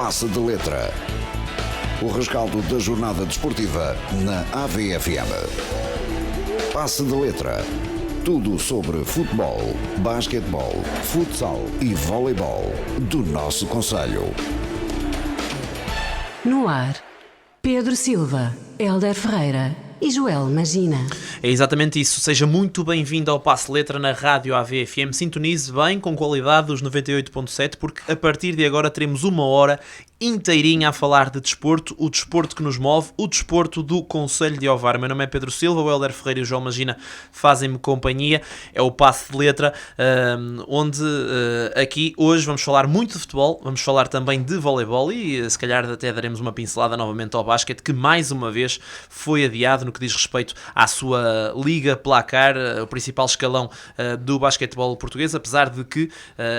Passe de Letra. O rescaldo da jornada desportiva na AVFM. Passe de Letra. Tudo sobre futebol, basquetebol, futsal e voleibol do nosso concelho. No ar, Pedro Silva, Hélder Ferreira e Joel Magina. É exatamente isso. Seja muito bem-vindo ao Passe Letra na Rádio AVFM. Sintonize bem, com qualidade, dos 98.7, porque a partir de agora teremos uma hora inteirinha a falar de desporto, o desporto que nos move, o desporto do Concelho de Ovar. Meu nome é Pedro Silva, o Hélder Ferreira e o João Magina fazem-me companhia. É o Passe de Letra, onde aqui hoje vamos falar muito de futebol, vamos falar também de voleibol e se calhar até daremos uma pincelada novamente ao basquete, que mais uma vez foi adiado no que diz respeito à sua Liga Placar, o principal escalão do basquetebol português, apesar de que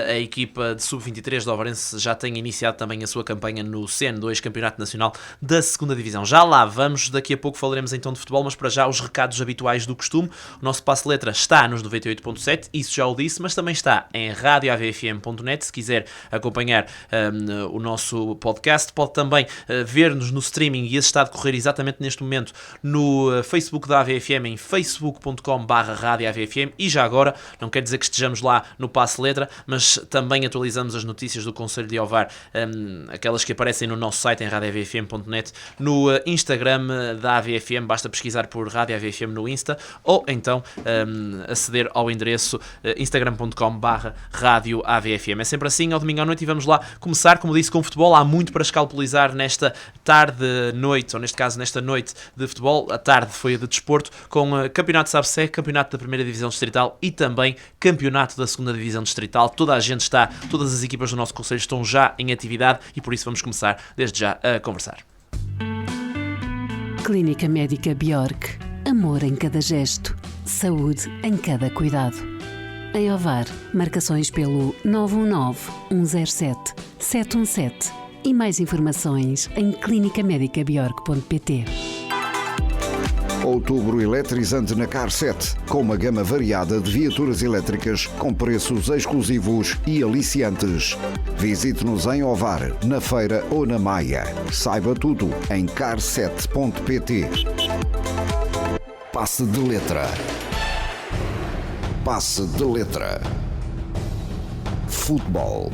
a equipa de sub-23 de Ovarense já tenha iniciado também a sua campanha no CN2, Campeonato Nacional da 2ª Divisão. Já lá vamos, daqui a pouco falaremos então de futebol, mas para já os recados habituais do costume. O nosso Passe Letra está nos 98.7, isso já o disse, mas também está em radioavfm.net, se quiser acompanhar o nosso podcast. Pode também ver-nos no streaming, e esse está a decorrer exatamente neste momento no Facebook da AVFM, em facebook.com/radioavfm, e já agora, não quer dizer que estejamos lá no Passe Letra, mas também atualizamos as notícias do Concelho de Ovar, aquelas que aparecem no nosso site em radioavfm.net, no Instagram da AVFM, basta pesquisar por Rádio AVFM no Insta, ou então aceder ao endereço instagram.com/Rádio AVFM. É sempre assim, ao domingo à noite, e vamos lá começar, como disse, com futebol. Há muito para escalpelizar nesta tarde-noite, ou neste caso nesta noite de futebol. A tarde foi a de desporto, com Campeonato SABSEC, Campeonato da 1ª Divisão Distrital e também Campeonato da 2ª Divisão Distrital. Todas as equipas do nosso concelho estão já em atividade e por isso vamos começar desde já a conversar. Clínica Médica Bjork. Amor em cada gesto. Saúde em cada cuidado. Em Ovar, marcações pelo 919-107-717 e mais informações em clinicamedicabiork.pt. Outubro eletrizante na Car 7, com uma gama variada de viaturas elétricas com preços exclusivos e aliciantes. Visite-nos em Ovar, na Feira ou na Maia. Saiba tudo em car7.pt. Passe de Letra. Passe de Letra. Futebol.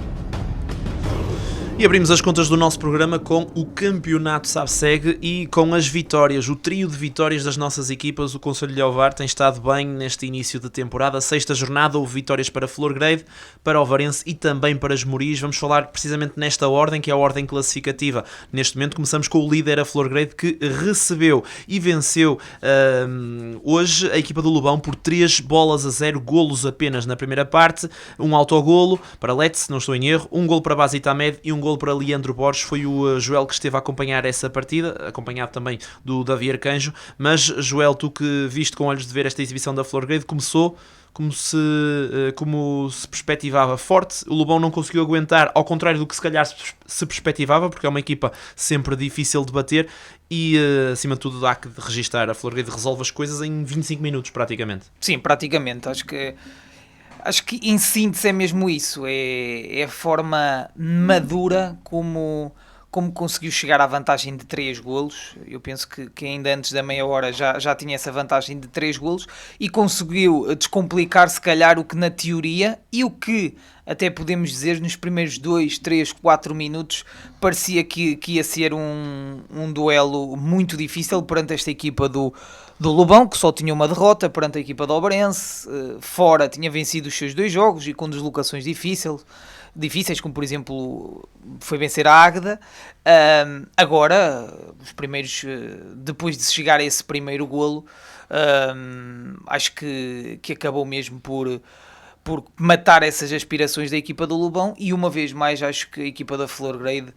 E abrimos as contas do nosso programa com o Campeonato SABSEG e com as vitórias, o trio de vitórias das nossas equipas. O Concelho de Ovar tem estado bem neste início de temporada. A 6ª jornada houve vitórias para Florgrade, para Ovarense e também para Esmoriz. Vamos falar precisamente nesta ordem, que é a ordem classificativa. Neste momento começamos com o líder, a Florgrade, que recebeu e venceu hoje a equipa do Lobão por 3-0, golos apenas na primeira parte. Um autogolo para Let's, não estou em erro, um golo para Basita Ahmed e um golo para Leandro Borges. Foi o Joel que esteve a acompanhar essa partida, acompanhado também do Davi Arcanjo. Mas, Joel, tu que viste com olhos de ver esta exibição da Florgrade, começou como se perspectivava forte. O Lobão não conseguiu aguentar, ao contrário do que se calhar se perspectivava, porque é uma equipa sempre difícil de bater e, acima de tudo, há que registar. A Florgrade resolve as coisas em 25 minutos, praticamente. Sim, praticamente. Acho que em síntese é mesmo isso, é a forma madura como conseguiu chegar à vantagem de 3 golos. Eu penso que ainda antes da meia hora já tinha essa vantagem de 3 golos e conseguiu descomplicar se calhar o que na teoria e o que até podemos dizer nos primeiros 2, 3, 4 minutos parecia que ia ser um duelo muito difícil perante esta equipa do Lobão, que só tinha uma derrota perante a equipa do Ovarense. Fora tinha vencido os seus 2 jogos e com deslocações difíceis, como por exemplo foi vencer a Águeda. Agora, os primeiros, depois de chegar a esse primeiro golo, acho que acabou mesmo por matar essas aspirações da equipa do Lobão, e uma vez mais acho que a equipa da Florgrade,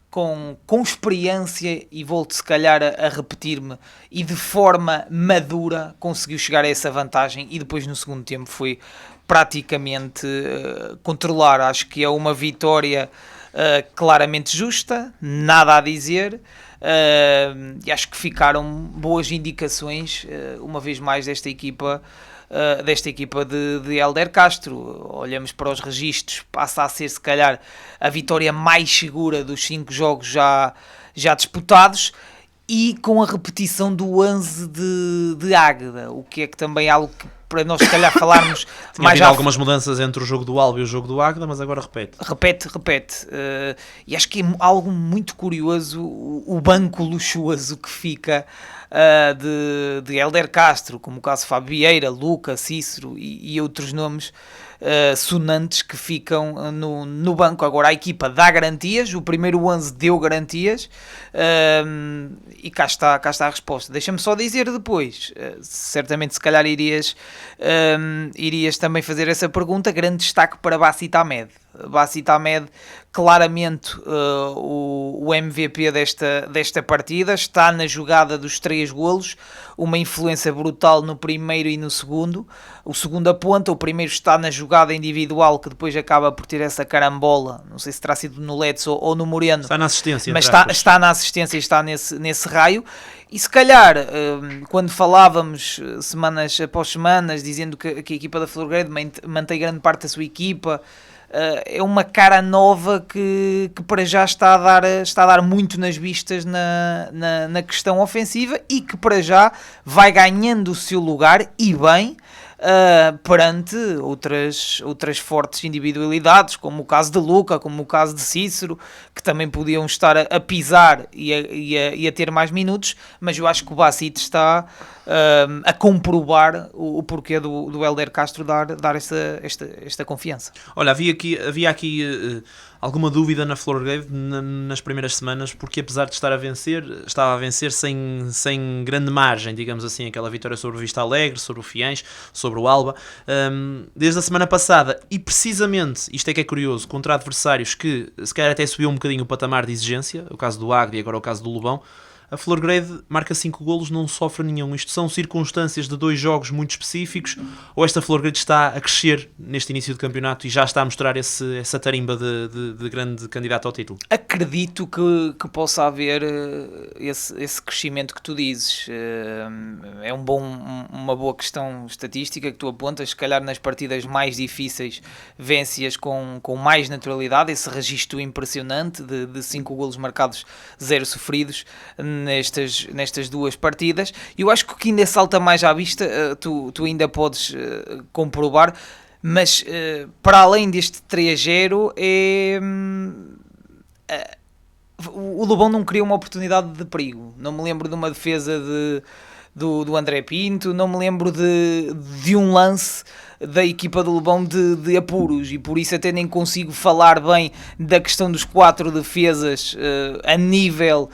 com experiência, e volto se calhar a repetir-me, e de forma madura, conseguiu chegar a essa vantagem, e depois no segundo tempo foi praticamente controlar. Acho que é uma vitória claramente justa, nada a dizer, e acho que ficaram boas indicações, uma vez mais, desta equipa desta equipa de Hélder Castro. Olhamos para os registros, passa a ser se calhar a vitória mais segura dos 5 jogos já disputados, e com a repetição do 11 de Águeda, o que é que também é algo que para nós se calhar falarmos mais já algumas mudanças entre o jogo do Alba e o jogo do Águeda, mas agora repete. E acho que é algo muito curioso o banco luxuoso que fica de Hélder Castro, como o caso Fábio Vieira, Luca, Cícero e outros nomes sonantes que ficam no banco. Agora a equipa dá garantias, o primeiro 11 deu garantias, e cá está a resposta. Deixa-me só dizer depois, certamente se calhar irias também fazer essa pergunta. Grande destaque para Bassit Ahmed, claramente o MVP desta partida, está na jogada dos 3 golos, uma influência brutal no primeiro e no segundo. O segundo aponta, o primeiro está na jogada individual, que depois acaba por ter essa carambola, não sei se terá sido no Let's ou no Moreno, está na assistência, mas está na assistência e está nesse raio. E se calhar, quando falávamos semanas após semanas, dizendo que a equipa da Florgrade mantém grande parte da sua equipa, é uma cara nova que para já está a dar muito nas vistas na questão ofensiva, e que para já vai ganhando o seu lugar, e bem, perante outras fortes individualidades, como o caso de Luca, como o caso de Cícero, que também podiam estar a pisar e a ter mais minutos, mas eu acho que o Bassit está a comprovar o porquê do Hélder Castro dar esta confiança. Olha, havia aqui alguma dúvida na Florgrade nas primeiras semanas, porque apesar de estava a vencer sem grande margem, digamos assim, aquela vitória sobre o Vista Alegre, sobre o Fiães, sobre o Alba, desde a semana passada, e precisamente, isto é que é curioso, contra adversários que se calhar até subiu um bocadinho o patamar de exigência, o caso do Águeda e agora o caso do Lobão, a Florgrade marca 5 golos, não sofre nenhum. Isto são circunstâncias de 2 jogos muito específicos, ou esta Florgrade está a crescer neste início de campeonato e já está a mostrar essa tarimba de grande candidato ao título? Acredito que possa haver esse crescimento que tu dizes. É uma boa questão estatística que tu apontas. Se calhar nas partidas mais difíceis vence-as com mais naturalidade, esse registro impressionante de 5 golos marcados, 0 sofridos nestas 2 partidas. Eu acho que o que ainda salta mais à vista, tu ainda podes comprovar, mas para além deste 3-0, o Lobão não criou uma oportunidade de perigo. Não me lembro de uma defesa do André Pinto, não me lembro de um lance da equipa do Lobão de apuros, e por isso até nem consigo falar bem da questão dos 4 defesas a nível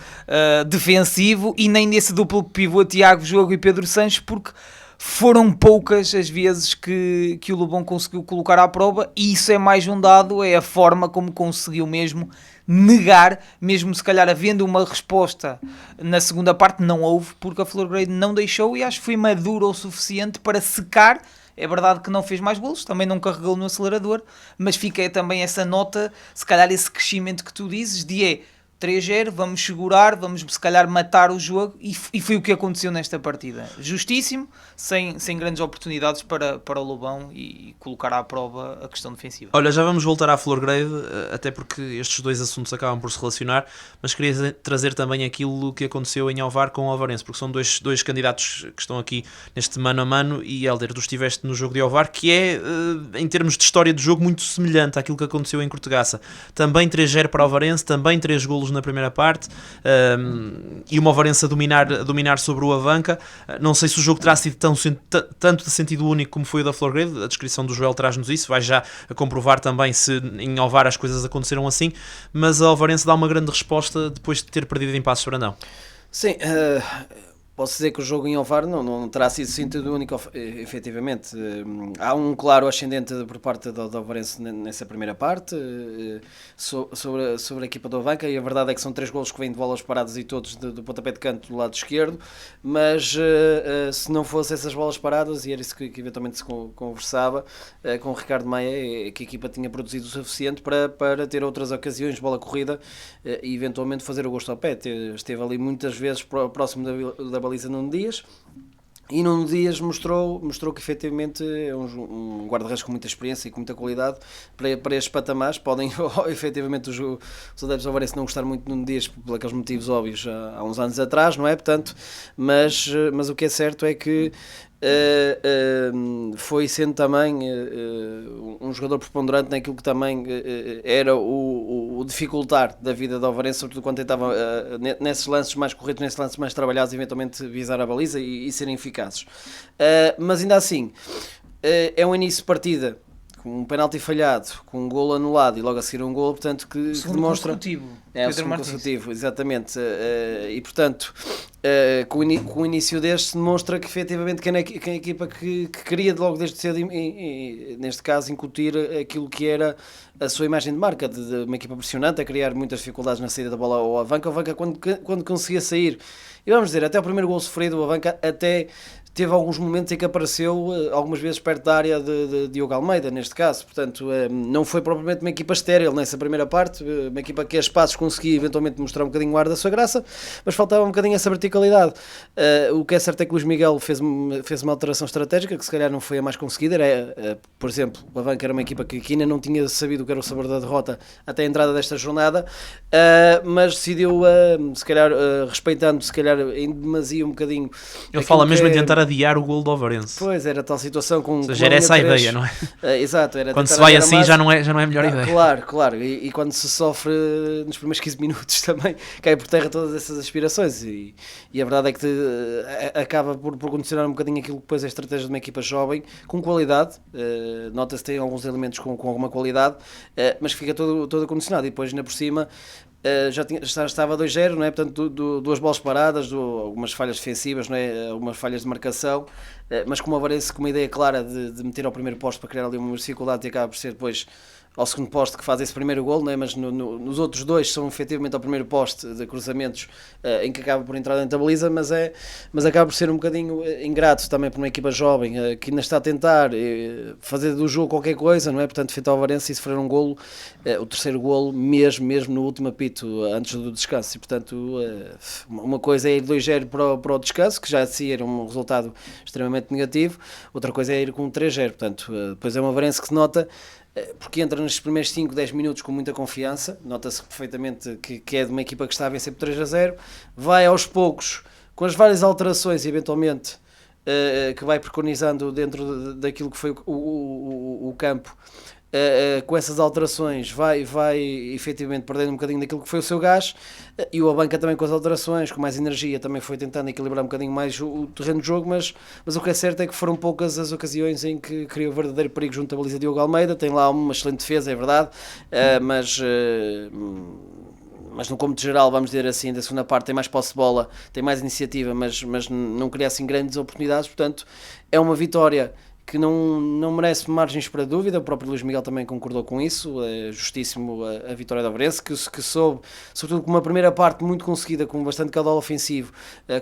defensivo, e nem desse duplo pivô Tiago Jogo e Pedro Sanches, porque foram poucas as vezes que o Lobão conseguiu colocar à prova, e isso é mais um dado, é a forma como conseguiu mesmo negar, mesmo se calhar havendo uma resposta na segunda parte, não houve, porque a Florgrade não deixou, e acho que foi madura o suficiente para secar. É verdade que não fez mais golos, também não carregou no acelerador, mas fica também essa nota, se calhar esse crescimento que tu dizes, de 3-0, vamos segurar, vamos se calhar matar o jogo, e foi o que aconteceu nesta partida. Justíssimo, sem grandes oportunidades para o Lobão e colocar à prova a questão defensiva. Olha, já vamos voltar à Florgrade, até porque estes 2 assuntos acabam por se relacionar, mas queria trazer também aquilo que aconteceu em Ovar com o Ovarense, porque são dois candidatos que estão aqui neste mano a mano, e Hélder, tu estiveste no jogo de Ovar, que é, em termos de história de jogo, muito semelhante àquilo que aconteceu em Cortegaça. Também 3-0 para o Ovarense, também 3 golos na primeira parte, e uma Ovarense a dominar sobre o Avanca. Não sei se o jogo terá sido tanto de sentido único como foi o da Florgrade, a descrição do Joel traz-nos isso, vai já a comprovar também se em Ovar as coisas aconteceram assim, mas a Ovarense dá uma grande resposta depois de ter perdido em Passos Brandão. Sim, posso dizer que o jogo em Ovar não terá sido sentido único, efetivamente. Há um claro ascendente por parte do Ovarense nessa primeira parte, sobre a equipa do Avanca, e a verdade é que são 3 golos que vêm de bolas paradas e todos do pontapé de canto do lado esquerdo, mas se não fosse essas bolas paradas, e era isso que eventualmente se conversava com o Ricardo Maia, é que a equipa tinha produzido o suficiente para ter outras ocasiões de bola corrida e eventualmente fazer o gosto ao pé. Esteve ali muitas vezes próximo da baliza Nuno Dias, E Nuno Dias mostrou que efetivamente é um guarda-redes com muita experiência e com muita qualidade para estes patamares. Podem efetivamente os adeptos do Ovarense não gostar muito de Nuno Dias por aqueles motivos óbvios há uns anos atrás, não é? Portanto, mas o que é certo é que foi sendo também um jogador preponderante naquilo que também era o dificultar da vida do Ovarense, sobretudo quando tentava nesses lances mais corretos, nesses lances mais trabalhados, eventualmente visar a baliza e serem eficazes. Mas ainda assim, é um início de partida com um penalti falhado, com um golo anulado e logo a seguir um golo, portanto, que demonstra... É o segundo consecutivo, exatamente. E portanto, com o início deste, demonstra que efetivamente quem é a equipa que queria logo desde cedo, neste caso, incutir aquilo que era a sua imagem de marca, de uma equipa pressionante, a criar muitas dificuldades na saída da bola ao Avanca. O Avanca, quando conseguia sair, e vamos dizer, até o primeiro golo sofrido, o Avanca até teve alguns momentos em que apareceu algumas vezes perto da área de Diogo Almeida, neste caso. Portanto, não foi propriamente uma equipa estéril nessa primeira parte, uma equipa que a espaços conseguia eventualmente mostrar um bocadinho o ar da sua graça, mas faltava um bocadinho essa verticalidade. O que é certo é que Luís Miguel fez uma alteração estratégica que se calhar não foi a mais conseguida. Era, por exemplo, o Avanca era uma equipa que ainda não tinha sabido o que era o sabor da derrota até a entrada desta jornada, mas decidiu, se calhar, respeitando se calhar em demasia um bocadinho. Ele fala mesmo em tentar adiar o golo do Ovarense. Pois, era tal situação com... Ou seja, era essa a ideia, não é? Exato. Era quando se vai assim já não é a melhor ideia. Claro. E quando se sofre nos primeiros 15 minutos também, cai por terra todas essas aspirações. E a verdade é que acaba por condicionar um bocadinho aquilo que depois é a estratégia de uma equipa jovem, com qualidade. Nota-se que tem alguns elementos com alguma qualidade, mas fica todo condicionado. E depois, ainda por cima... já estava 2-0, não é? Portanto, duas bolas paradas, algumas falhas defensivas, não é? Algumas falhas de marcação, mas com o Ovarense com uma ideia clara de meter ao primeiro posto para criar ali uma dificuldade e acaba por ser depois ao segundo poste que faz esse primeiro golo, não é? Mas nos outros dois são efetivamente ao primeiro poste de cruzamentos em que acaba por entrar dentro da baliza, mas acaba por ser um bocadinho ingrato também para uma equipa jovem que ainda está a tentar fazer do jogo qualquer coisa, não é? Portanto, feito ao Ovarense e sofrer um golo, o terceiro golo mesmo no último apito antes do descanso, e portanto uma coisa é ir 2-0 para o descanso, que já de si era um resultado extremamente negativo, outra coisa é ir com 3-0, portanto depois é um Ovarense que se nota porque entra nos primeiros 5, 10 minutos com muita confiança, nota-se perfeitamente que é de uma equipa que está a vencer por 3-0, vai aos poucos, com as várias alterações eventualmente que vai preconizando dentro daquilo que foi o campo, com essas alterações vai efetivamente perdendo um bocadinho daquilo que foi o seu gás, e o Avanca também com as alterações, com mais energia, também foi tentando equilibrar um bocadinho mais o terreno de jogo, mas o que é certo é que foram poucas as ocasiões em que criou verdadeiro perigo junto à baliza de Diogo Almeida. Tem lá uma excelente defesa, é verdade, mas no cômputo geral, vamos dizer assim, da segunda parte tem mais posse de bola, tem mais iniciativa, mas não cria assim grandes oportunidades. Portanto, é uma vitória que não merece margens para dúvida. O próprio Luís Miguel também concordou com isso. É justíssimo a vitória do Ovarense, que soube, sobretudo com uma primeira parte muito conseguida, com bastante caudal ofensivo,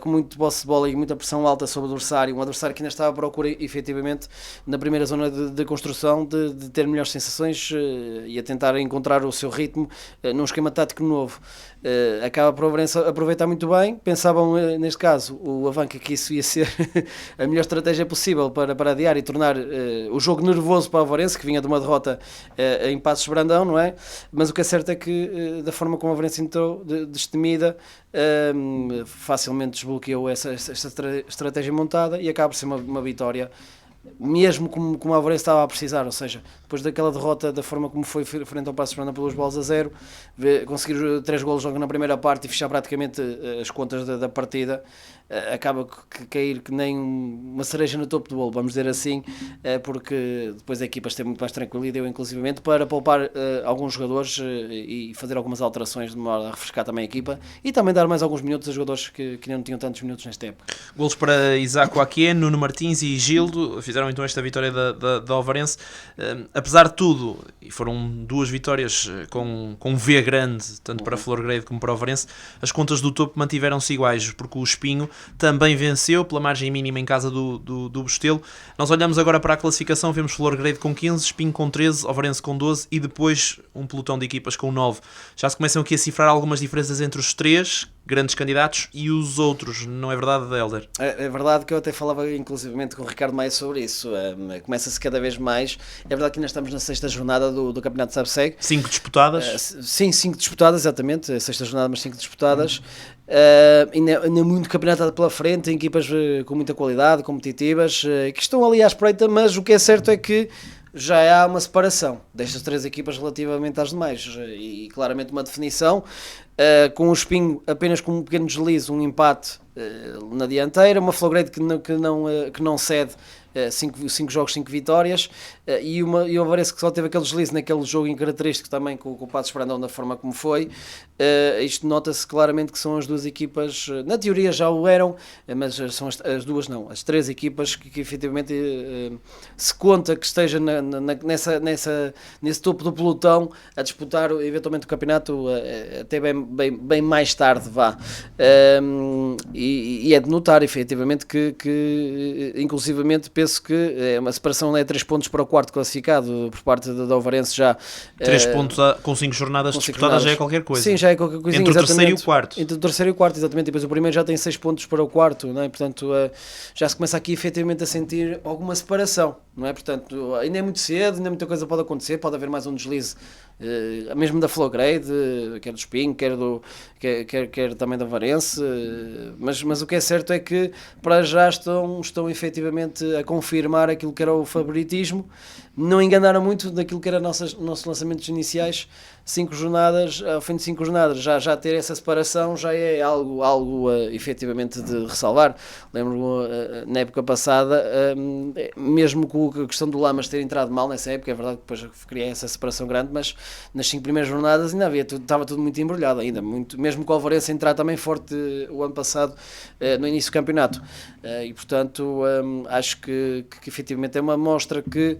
com muito posse de bola e muita pressão alta sobre o adversário, um adversário que ainda estava à procura efetivamente na primeira zona de construção de ter melhores sensações e a tentar encontrar o seu ritmo num esquema tático novo. Acaba por o Ovarense aproveitar muito bem. Pensavam neste caso o Avanca que isso ia ser a melhor estratégia possível para adiar e tornar o jogo nervoso para o Ovarense, que vinha de uma derrota em Passos Brandão, não é? Mas o que é certo é que da forma como o Ovarense entrou destemida, facilmente desbloqueou essa estratégia montada e acaba por ser uma vitória mesmo como o Ovarense estava a precisar, ou seja, depois daquela derrota, da forma como foi frente ao Passos de Fermanagh pelos bolas a 0, conseguir 3 golos logo na primeira parte e fechar praticamente as contas da partida, acaba que cair que nem uma cereja no topo do bolo, vamos dizer assim, porque depois a equipa esteve muito mais tranquila e deu inclusivamente para poupar alguns jogadores e fazer algumas alterações de modo a refrescar também a equipa e também dar mais alguns minutos a jogadores que ainda não tinham tantos minutos nesta época. Golos para Isaac Oaquien, Nuno Martins e Gildo fizeram então esta vitória da Ovarense. Apesar de tudo, e foram 2 vitórias com V grande, tanto para Florgrade como para o Ovarense, as contas do topo mantiveram-se iguais, porque o Espinho também venceu pela margem mínima em casa do Bostelo. Nós olhamos agora para a classificação, vemos Florgrade com 15, Espinho com 13, Ovarense com 12 e depois um pelotão de equipas com 9. Já se começam aqui a cifrar algumas diferenças entre os 3, grandes candidatos e os outros, não é verdade, Hélder? É verdade que eu até falava inclusivamente com o Ricardo Maia sobre isso. Começa-se cada vez mais. É verdade que ainda estamos na sexta jornada do Campeonato de Sabseg. 5 disputadas? Sim, 5 disputadas, exatamente. A sexta jornada, mas 5 disputadas. Ainda muito campeonato pela frente, em equipas com muita qualidade, competitivas, que estão ali à espreita, mas o que é certo é que já há uma separação destas 3 equipas relativamente às demais e claramente uma definição, com o Espinho apenas com um pequeno deslize, um empate na dianteira, uma Florgrade que não cede, 5 jogos, 5 vitórias, e o Alvarense que só teve aquele deslize naquele jogo incaracterístico também com o Paços Brandão da forma como foi. Isto nota-se claramente que são as 2 equipas, na teoria já o eram, mas são as 2 não, as 3 equipas que efetivamente se conta que esteja nesse topo do pelotão a disputar eventualmente o campeonato até bem mais tarde, vá. E é de notar efetivamente que inclusivamente penso que é uma separação de 3 pontos para o quarto classificado por parte da Alvarense já. 3 pontos com 5 jornadas disputadas já é qualquer coisa. Sim, já é qualquer coisa. Entre o terceiro e o quarto. Entre o terceiro e o quarto, exatamente. E depois o primeiro já tem 6 pontos para o quarto, não é? Portanto, já se começa aqui efetivamente a sentir alguma separação, não é? Portanto, ainda é muito cedo, ainda muita coisa pode acontecer, pode haver mais um deslize, mesmo da Florgrade, quer do Espinho, quer também da Alvarense, mas o que é certo é que para já estão efetivamente a confirmar aquilo que era o favoritismo, não enganaram muito daquilo que eram nossos lançamentos iniciais. 5 jornadas, ao fim de 5 jornadas já ter essa separação já é algo efetivamente de ressalvar. Lembro-me na época passada, mesmo com a questão do Lamas ter entrado mal nessa época, é verdade que depois criei essa separação grande, mas nas 5 primeiras jornadas ainda estava tudo muito embrulhado ainda, mesmo com o Alvarense entrar também forte o ano passado no início do campeonato, e portanto acho que efetivamente é uma mostra que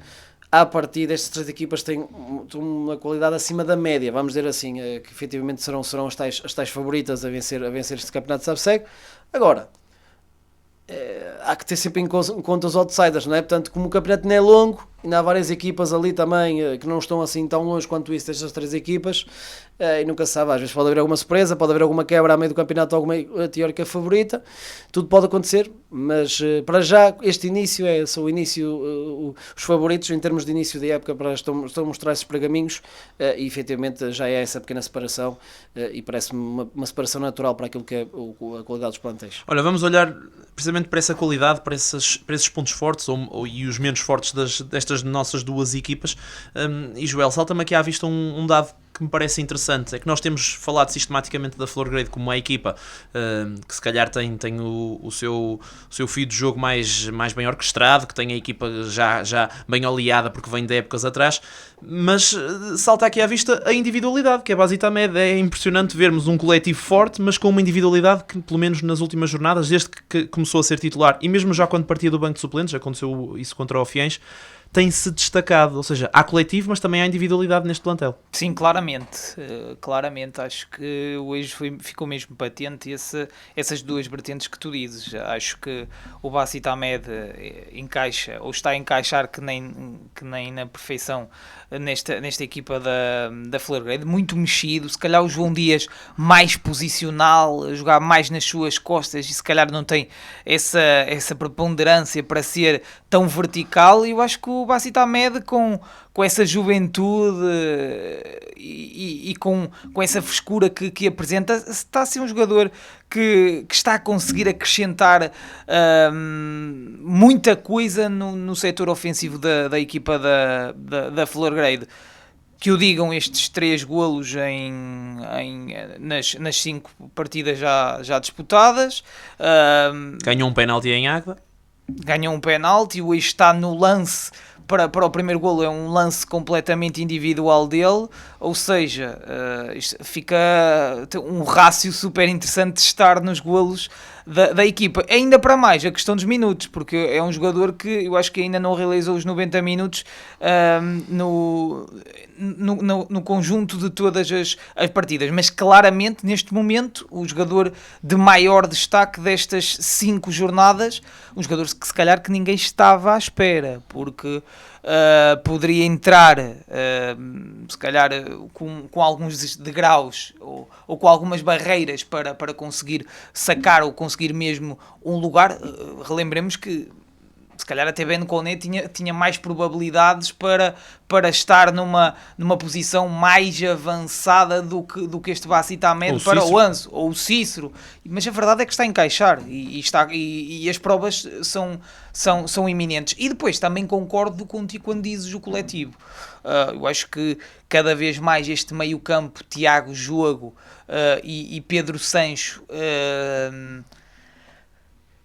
à partida estas 3 equipas têm uma qualidade acima da média, vamos dizer assim, que efetivamente serão as tais favoritas a vencer este campeonato de Sabseg. Agora, há que ter sempre em conta os outsiders, não é? Portanto, como o campeonato não é longo, ainda há várias equipas ali também que não estão assim tão longe quanto isso destas 3 equipas, e nunca se sabe, às vezes pode haver alguma surpresa, pode haver alguma quebra a meio do campeonato, alguma teórica favorita, tudo pode acontecer, mas para já este início são o início, os favoritos em termos de início de época estão a mostrar esses pergaminhos, e efetivamente já é essa pequena separação, e parece-me uma separação natural para aquilo que é a qualidade dos plantéis. Olha, vamos olhar precisamente para essa qualidade, para esses pontos fortes e os menos fortes destas nossas 2 equipas, e Joel, salta-me aqui à vista um dado que me parece interessante, é que nós temos falado sistematicamente da Florgrade como uma equipa que se calhar tem o seu fio de jogo mais bem orquestrado, que tem a equipa já bem oleada porque vem de épocas atrás, mas salta aqui à vista a individualidade, que é Basita Med. É impressionante vermos um coletivo forte, mas com uma individualidade que, pelo menos nas últimas jornadas, desde que começou a ser titular, e mesmo já quando partia do banco de suplentes, aconteceu isso contra o Fiens, tem-se destacado, ou seja, há coletivo, mas também há individualidade neste plantel. Sim, claramente, acho que hoje ficou mesmo patente essas 2 vertentes que tu dizes. Acho que o Basita Ahmed encaixa, ou está a encaixar que nem na perfeição nesta equipa da Florgrade, muito mexido, se calhar o João Dias mais posicional, a jogar mais nas suas costas, e se calhar não tem essa preponderância para ser tão vertical, e eu acho que o Basita Ahmed com essa juventude e com essa frescura que apresenta, está a ser um jogador que está a conseguir acrescentar muita coisa no setor ofensivo da equipa da Florgrade. Que o digam estes 3 golos nas 5 partidas já disputadas. Ganhou um penalti em Águeda. Ganhou um penalti, hoje está no lance para o primeiro golo, é um lance completamente individual dele, ou seja, fica um rácio super interessante de estar nos golos da equipa. Ainda para mais a questão dos minutos, porque é um jogador que eu acho que ainda não realizou os 90 minutos no conjunto de todas as partidas, mas claramente neste momento o jogador de maior destaque destas 5 jornadas, um jogador que se calhar que ninguém estava à espera, porque poderia entrar se calhar com alguns degraus ou com algumas barreiras para conseguir sacar ou conseguir mesmo um lugar. Relembremos que se calhar até Ben Koné tinha mais probabilidades para estar numa posição mais avançada do que este Bacita Ahmed para o Anzo ou o Cícero, mas a verdade é que está a encaixar e as provas são iminentes. E depois também concordo contigo quando dizes o coletivo. Eu acho que cada vez mais este meio campo, Tiago Jogo e Pedro Sancho,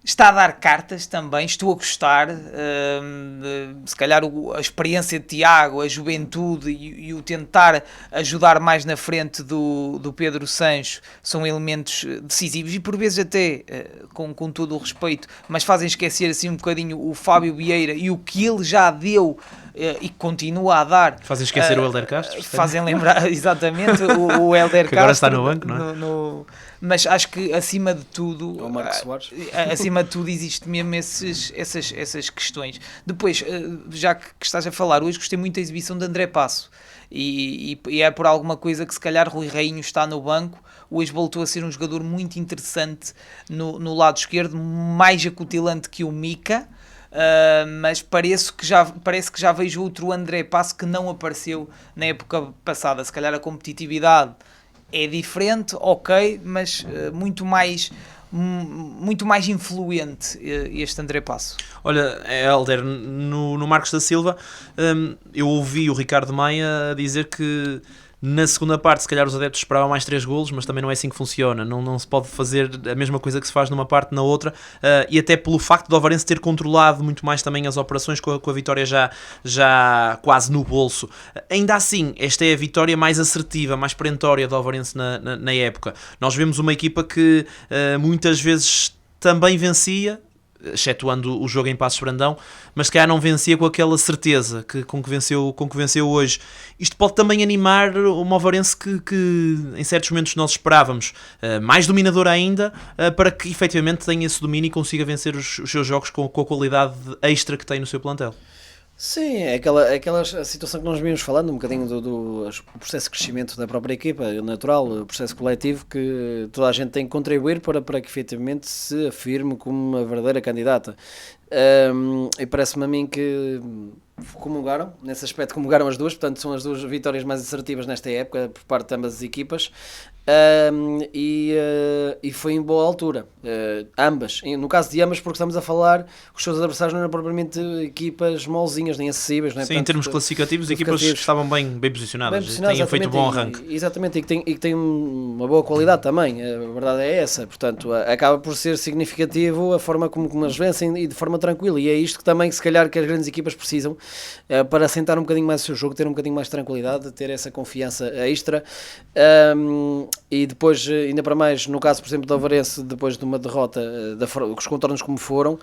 está a dar cartas também, estou a gostar. Se calhar a experiência de Tiago, a juventude e o tentar ajudar mais na frente do Pedro Sancho são elementos decisivos e por vezes até, com todo o respeito, mas fazem esquecer assim um bocadinho o Fábio Vieira e o que ele já deu e continua a dar. Fazem esquecer o Hélder Castro. Fazem lembrar, exatamente, o Hélder Castro. Agora está no banco, não é? Mas acho que acima de tudo, o Marcos Soares. acima de tudo existe mesmo essas questões. Depois, já que estás a falar, hoje gostei muito da exibição de André Passo e é por alguma coisa que se calhar Rui Rainho está no banco. Hoje voltou a ser um jogador muito interessante no lado esquerdo, mais acutilante que o Mika. Mas parece que já vejo outro André Passo que não apareceu na época passada. Se calhar a competitividade é diferente, ok, mas muito mais influente este André Passo. Olha, Hélder, no Marcos da Silva, eu ouvi o Ricardo Maia dizer que na segunda parte, se calhar os adeptos esperavam mais 3 golos, mas também não é assim que funciona. Não se pode fazer a mesma coisa que se faz numa parte na outra, e até pelo facto do Ovarense ter controlado muito mais também as operações com a vitória já quase no bolso. Ainda assim, esta é a vitória mais assertiva, mais perentória do Ovarense na época. Nós vemos uma equipa que muitas vezes também vencia, excetuando o jogo em Passos Brandão, mas se calhar não vencia com aquela certeza com que venceu hoje. Isto pode também animar o Ovarense que em certos momentos nós esperávamos mais dominador ainda, para que efetivamente tenha esse domínio e consiga vencer os seus jogos com a qualidade extra que tem no seu plantel. Sim, é aquela situação que nós vimos falando, um bocadinho do processo de crescimento da própria equipa, natural, o processo coletivo, que toda a gente tem que contribuir para que efetivamente se afirme como uma verdadeira candidata. E parece-me a mim que comungaram, nesse aspecto comungaram as duas, portanto são as duas vitórias mais assertivas nesta época por parte de ambas as equipas, e foi em boa altura, ambas, no caso de ambas, porque estamos a falar que os seus adversários não eram propriamente equipas molzinhas nem acessíveis, não é? Sim, portanto, em termos classificativos, equipas que estavam bem posicionadas, têm feito bom arranque. Exatamente, e que têm uma boa qualidade também, a verdade é essa, portanto acaba por ser significativo a forma como as vencem e de forma tranquila, e é isto que também se calhar que as grandes equipas precisam, para assentar um bocadinho mais o seu jogo, ter um bocadinho mais de tranquilidade, ter essa confiança extra, e depois, ainda para mais, no caso, por exemplo, do Ovarense, depois de uma derrota, os contornos como foram,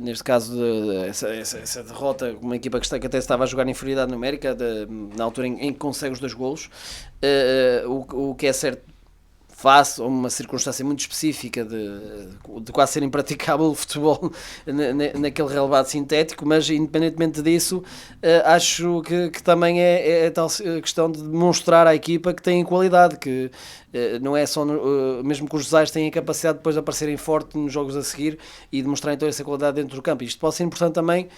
neste caso, essa derrota, uma equipa que até estava a jogar em inferioridade numérica, na altura em que consegue os 2 golos, o que é certo, face a uma circunstância muito específica de quase ser impraticável o futebol naquele relevado sintético, mas independentemente disso, acho que também é tal questão de demonstrar à equipa que tem qualidade, que não é só, mesmo que os Josais têm a capacidade depois de aparecerem forte nos jogos a seguir e demonstrar então essa qualidade dentro do campo. Isto pode ser importante também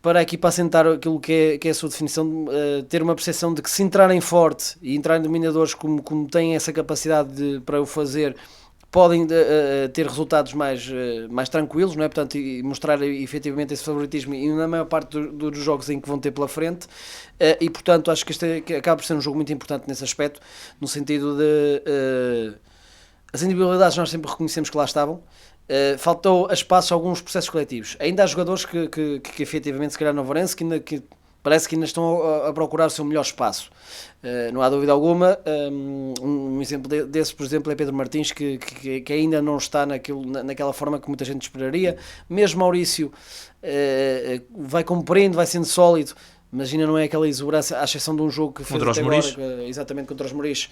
para a equipa assentar aquilo que é a sua definição, ter uma percepção de que se entrarem forte e entrarem dominadores como têm essa capacidade para o fazer, podem ter resultados mais tranquilos, não é? Portanto, e mostrar efetivamente esse favoritismo e na maior parte dos jogos em que vão ter pela frente, e portanto acho que este acaba por ser um jogo muito importante nesse aspecto, no sentido de as individualidades nós sempre reconhecemos que lá estavam. Faltou espaço a alguns processos coletivos. Ainda há jogadores que efetivamente, se calhar no Ovarense, que parece que ainda estão a procurar o seu melhor espaço. Não há dúvida alguma. Um exemplo desse, por exemplo, é Pedro Martins, que ainda não está naquela forma que muita gente esperaria. Mesmo Maurício vai cumprindo, vai sendo sólido, mas ainda não é aquela exuberância, à exceção de um jogo que fez contra até agora, exatamente contra os Moris,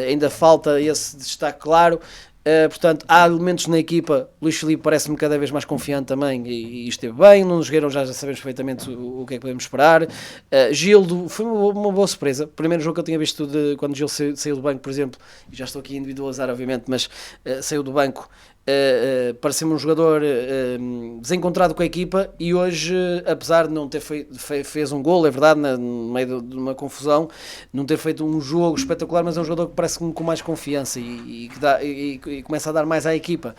ainda falta esse destaque claro. Portanto, há elementos na equipa. Luís Filipe parece-me cada vez mais confiante também e esteve bem. Nuno Jogueira já sabemos perfeitamente o que é que podemos esperar. Gildo foi uma boa surpresa. O primeiro jogo que eu tinha visto quando Gildo saiu do banco, por exemplo, e já estou aqui a individualizar obviamente, mas saiu do banco, pareceu-me um jogador desencontrado com a equipa, e hoje, apesar de não ter fez um gol, é verdade, no meio de uma confusão, não ter feito um jogo espetacular, mas é um jogador que parece com mais confiança e que começa a dar mais à equipa,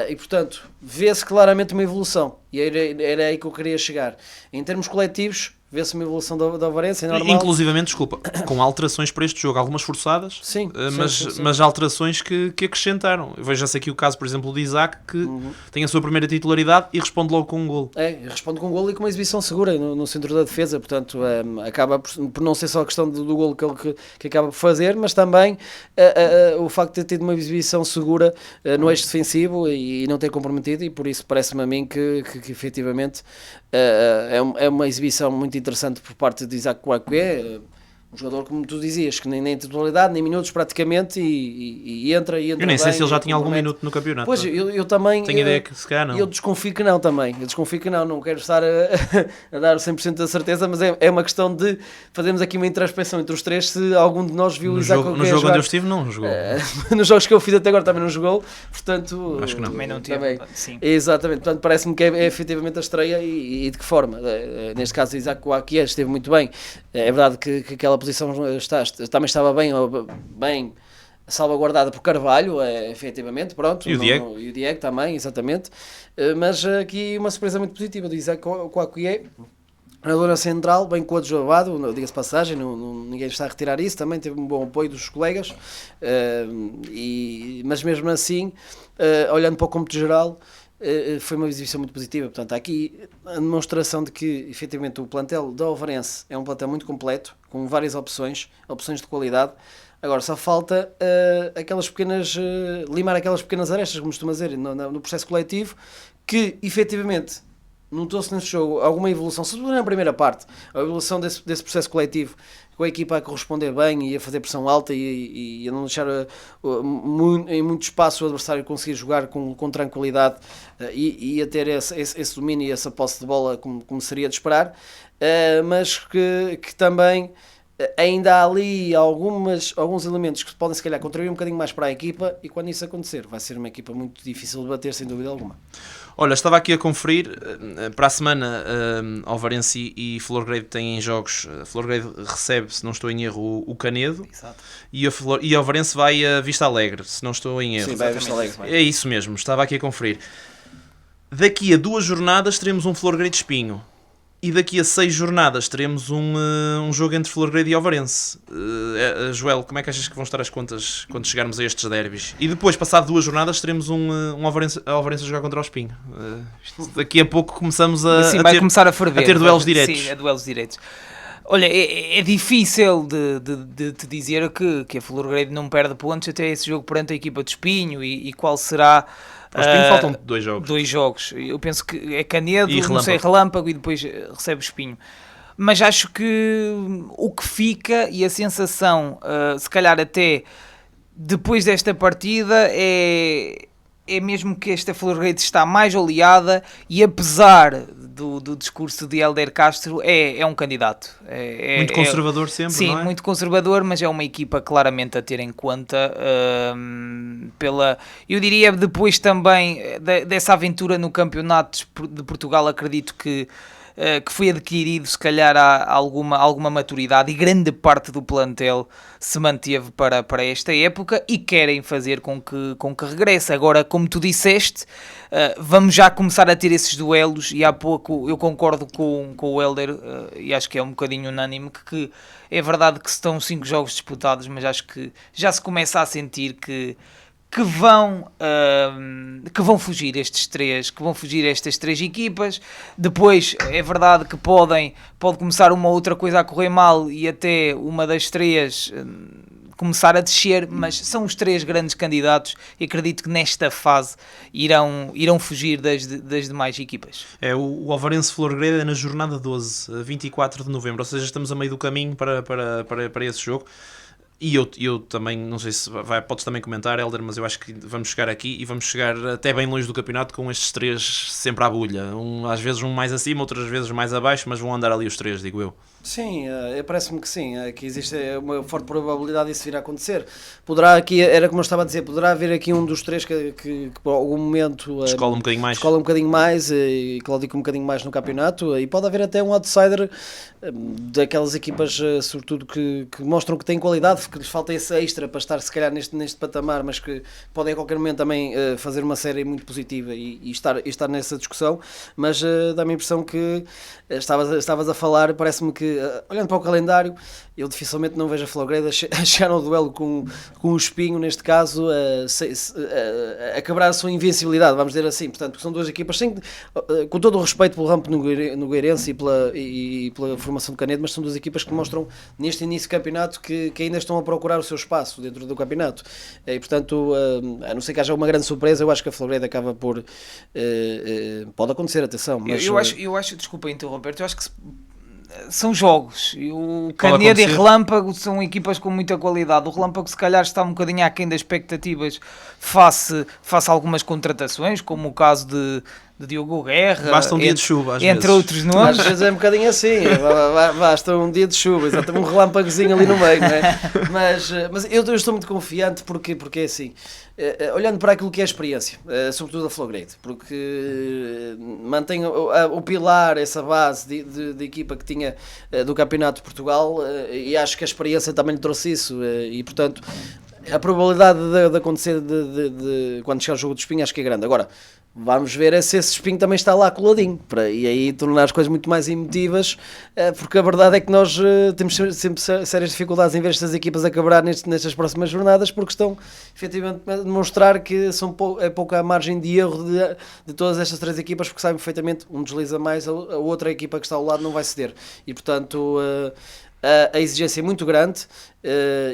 e portanto vê-se claramente uma evolução, e era aí que eu queria chegar. Em termos coletivos, vê-se uma evolução da Ovarense, é normal. Inclusivamente, desculpa, com alterações para este jogo, algumas forçadas, sim, mas alterações que acrescentaram. Veja-se aqui o caso, por exemplo, de Isaac, que tem a sua primeira titularidade e responde logo com um golo. Responde com um golo e com uma exibição segura no centro da defesa, portanto acaba por não ser só a questão do golo que acaba por fazer, mas também o facto de ter tido uma exibição segura no eixo defensivo e não ter comprometido, e por isso parece-me a mim que efetivamente é uma exibição muito interessante por parte de Isaac Kouaké, um jogador, como tu dizias, que nem titularidade, nem minutos praticamente, e entra eu nem sei se ele já tinha algum minuto no campeonato. Pois, eu também tenho ideia que se calhar não. Eu desconfio que não também, não quero estar a dar 100% da certeza, mas é uma questão de fazermos aqui uma introspeção entre os três, se algum de nós viu o Isaac Kouaké no jogo onde eu estive não jogou. Nos jogos que eu fiz até agora também não jogou, portanto acho que não. Também não teve, sim. Exatamente, portanto parece-me que é efetivamente a estreia, e de que forma. Neste caso Isaac Kouaké esteve muito bem, é verdade que aquela posição também estava bem salvaguardada por Carvalho, efetivamente, pronto. E o Diego? E o Diego também, exatamente. Mas aqui uma surpresa muito positiva do Isaac Kouaké, na zona central, bem coadjuvado, diga-se passagem, ninguém está a retirar isso, também teve um bom apoio dos colegas, mas mesmo assim, olhando para o cômputo geral, foi uma exibição muito positiva. Portanto, há aqui a demonstração de que efetivamente o plantel da Ovarense é um plantel muito completo, com várias opções de qualidade. Agora só falta limar aquelas pequenas arestas, como costuma dizer, no processo coletivo, que efetivamente notou-se nesse jogo alguma evolução, sobretudo na primeira parte, a evolução desse processo coletivo, com a equipa a corresponder bem e a fazer pressão alta e a não deixar em muito espaço o adversário conseguir jogar com tranquilidade, e a ter esse domínio e essa posse de bola como seria de esperar, mas que também ainda há ali alguns elementos que podem se calhar contribuir um bocadinho mais para a equipa, e quando isso acontecer vai ser uma equipa muito difícil de bater, sem dúvida alguma. Olha, estava aqui a conferir, para a semana Alvarense e Florgrade têm jogos. Florgrade recebe, se não estou em erro, o Canedo. Exato. E Alvarense vai a Vista Alegre, se não estou em erro. Sim, vai a Vista Alegre. É isso mesmo, estava aqui a conferir. Daqui a 2 jornadas teremos um Florgrade Espinho. E daqui a 6 jornadas teremos um jogo entre Florgrade e Ovarense. Joel, como é que achas que vão estar as contas quando chegarmos a estes derbys? E depois, passado 2 jornadas, teremos um Ovarense a jogar contra o Espinho. Daqui a pouco começamos vai começar a ferver. A ter duelos diretos. Sim, duelos diretos. Olha, é difícil de te dizer que a Florgrade não perde pontos até esse jogo perante a equipa de Espinho, e qual será... Ao Espinho faltam 2 jogos. 2 jogos. Eu penso que é Canedo, não sei, Relâmpago, e depois recebe o Espinho. Mas acho que o que fica, e a sensação, se calhar até depois desta partida, é mesmo que esta Florgrade está mais oleada, e apesar do discurso de Hélder Castro, é um candidato. Muito conservador sempre, sim, não é? Sim, muito conservador, mas é uma equipa claramente a ter em conta, eu diria, depois também dessa aventura no Campeonato de Portugal, acredito que foi adquirido, se calhar, alguma maturidade, e grande parte do plantel se manteve para esta época, e querem fazer com que regresse. Agora, como tu disseste, vamos já começar a ter esses duelos, e há pouco eu concordo com o Hélder, e acho que é um bocadinho unânime, que é verdade que estão 5 jogos disputados, mas acho que já se começa a sentir que vão fugir estas 3 equipas. Depois é verdade que pode começar uma outra coisa a correr mal, e até uma das 3 começar a descer, mas são os 3 grandes candidatos, e acredito que nesta fase irão fugir das demais equipas. O Alvarense Florgrade é na jornada 12, 24 de novembro, ou seja, estamos a meio do caminho para esse jogo. E eu também, não sei se podes também comentar, Hélder, mas eu acho que vamos chegar aqui e vamos chegar até bem longe do campeonato com estes três sempre à bulha. Às vezes um mais acima, outras vezes mais abaixo, mas vão andar ali os três, digo eu. Sim, parece-me que sim, que existe uma forte probabilidade disso vir a acontecer. Poderá aqui, era como eu estava a dizer, poderá haver aqui um dos três que por algum momento escola um bocadinho mais e claudica um bocadinho mais no campeonato, e pode haver até um outsider daquelas equipas, sobretudo que mostram que têm qualidade, que lhes falta esse extra para estar se calhar neste patamar, mas que podem a qualquer momento também fazer uma série muito positiva e estar nessa discussão. Mas dá-me a impressão que estavas a falar, parece-me que olhando para o calendário, eu dificilmente não vejo a Florgrade a chegar ao duelo com o Espinho, neste caso, a quebrar a sua invencibilidade, vamos dizer assim. Portanto, são duas equipas, com todo o respeito pelo Rampo Nogueirense e pela formação de Canedo, mas são duas equipas que mostram neste início do campeonato que ainda estão a procurar o seu espaço dentro do campeonato. E, portanto, a não ser que haja uma grande surpresa, eu acho que a Florgrade acaba por... pode acontecer, atenção. Mas, eu acho, desculpa interromper, eu acho que são jogos, e o Canedo e Relâmpago são equipas com muita qualidade. O Relâmpago se calhar está um bocadinho aquém das expectativas face a algumas contratações, como o caso de Diogo Guerra, basta um dia de chuva, entre outros nomes. Às vezes é um bocadinho assim, basta um dia de chuva, exatamente, um relâmpagozinho ali no meio, não é? Mas eu estou muito confiante porque é assim, olhando para aquilo que é a experiência, sobretudo a Florgrade, porque mantém o pilar, essa base de equipa que tinha do Campeonato de Portugal, e acho que a experiência também lhe trouxe isso, e portanto a probabilidade de acontecer de quando chegar o jogo de Espinho acho que é grande. Agora, vamos ver se esse Espinho também está lá coladinho, e aí tornar as coisas muito mais emotivas, porque a verdade é que nós temos sempre sérias dificuldades em ver estas equipas a quebrar nestas próximas jornadas, porque estão efetivamente a demonstrar que é pouca a margem de erro de todas estas três equipas, porque sabem perfeitamente, um desliza mais, a outra equipa que está ao lado não vai ceder, e portanto... a exigência é muito grande,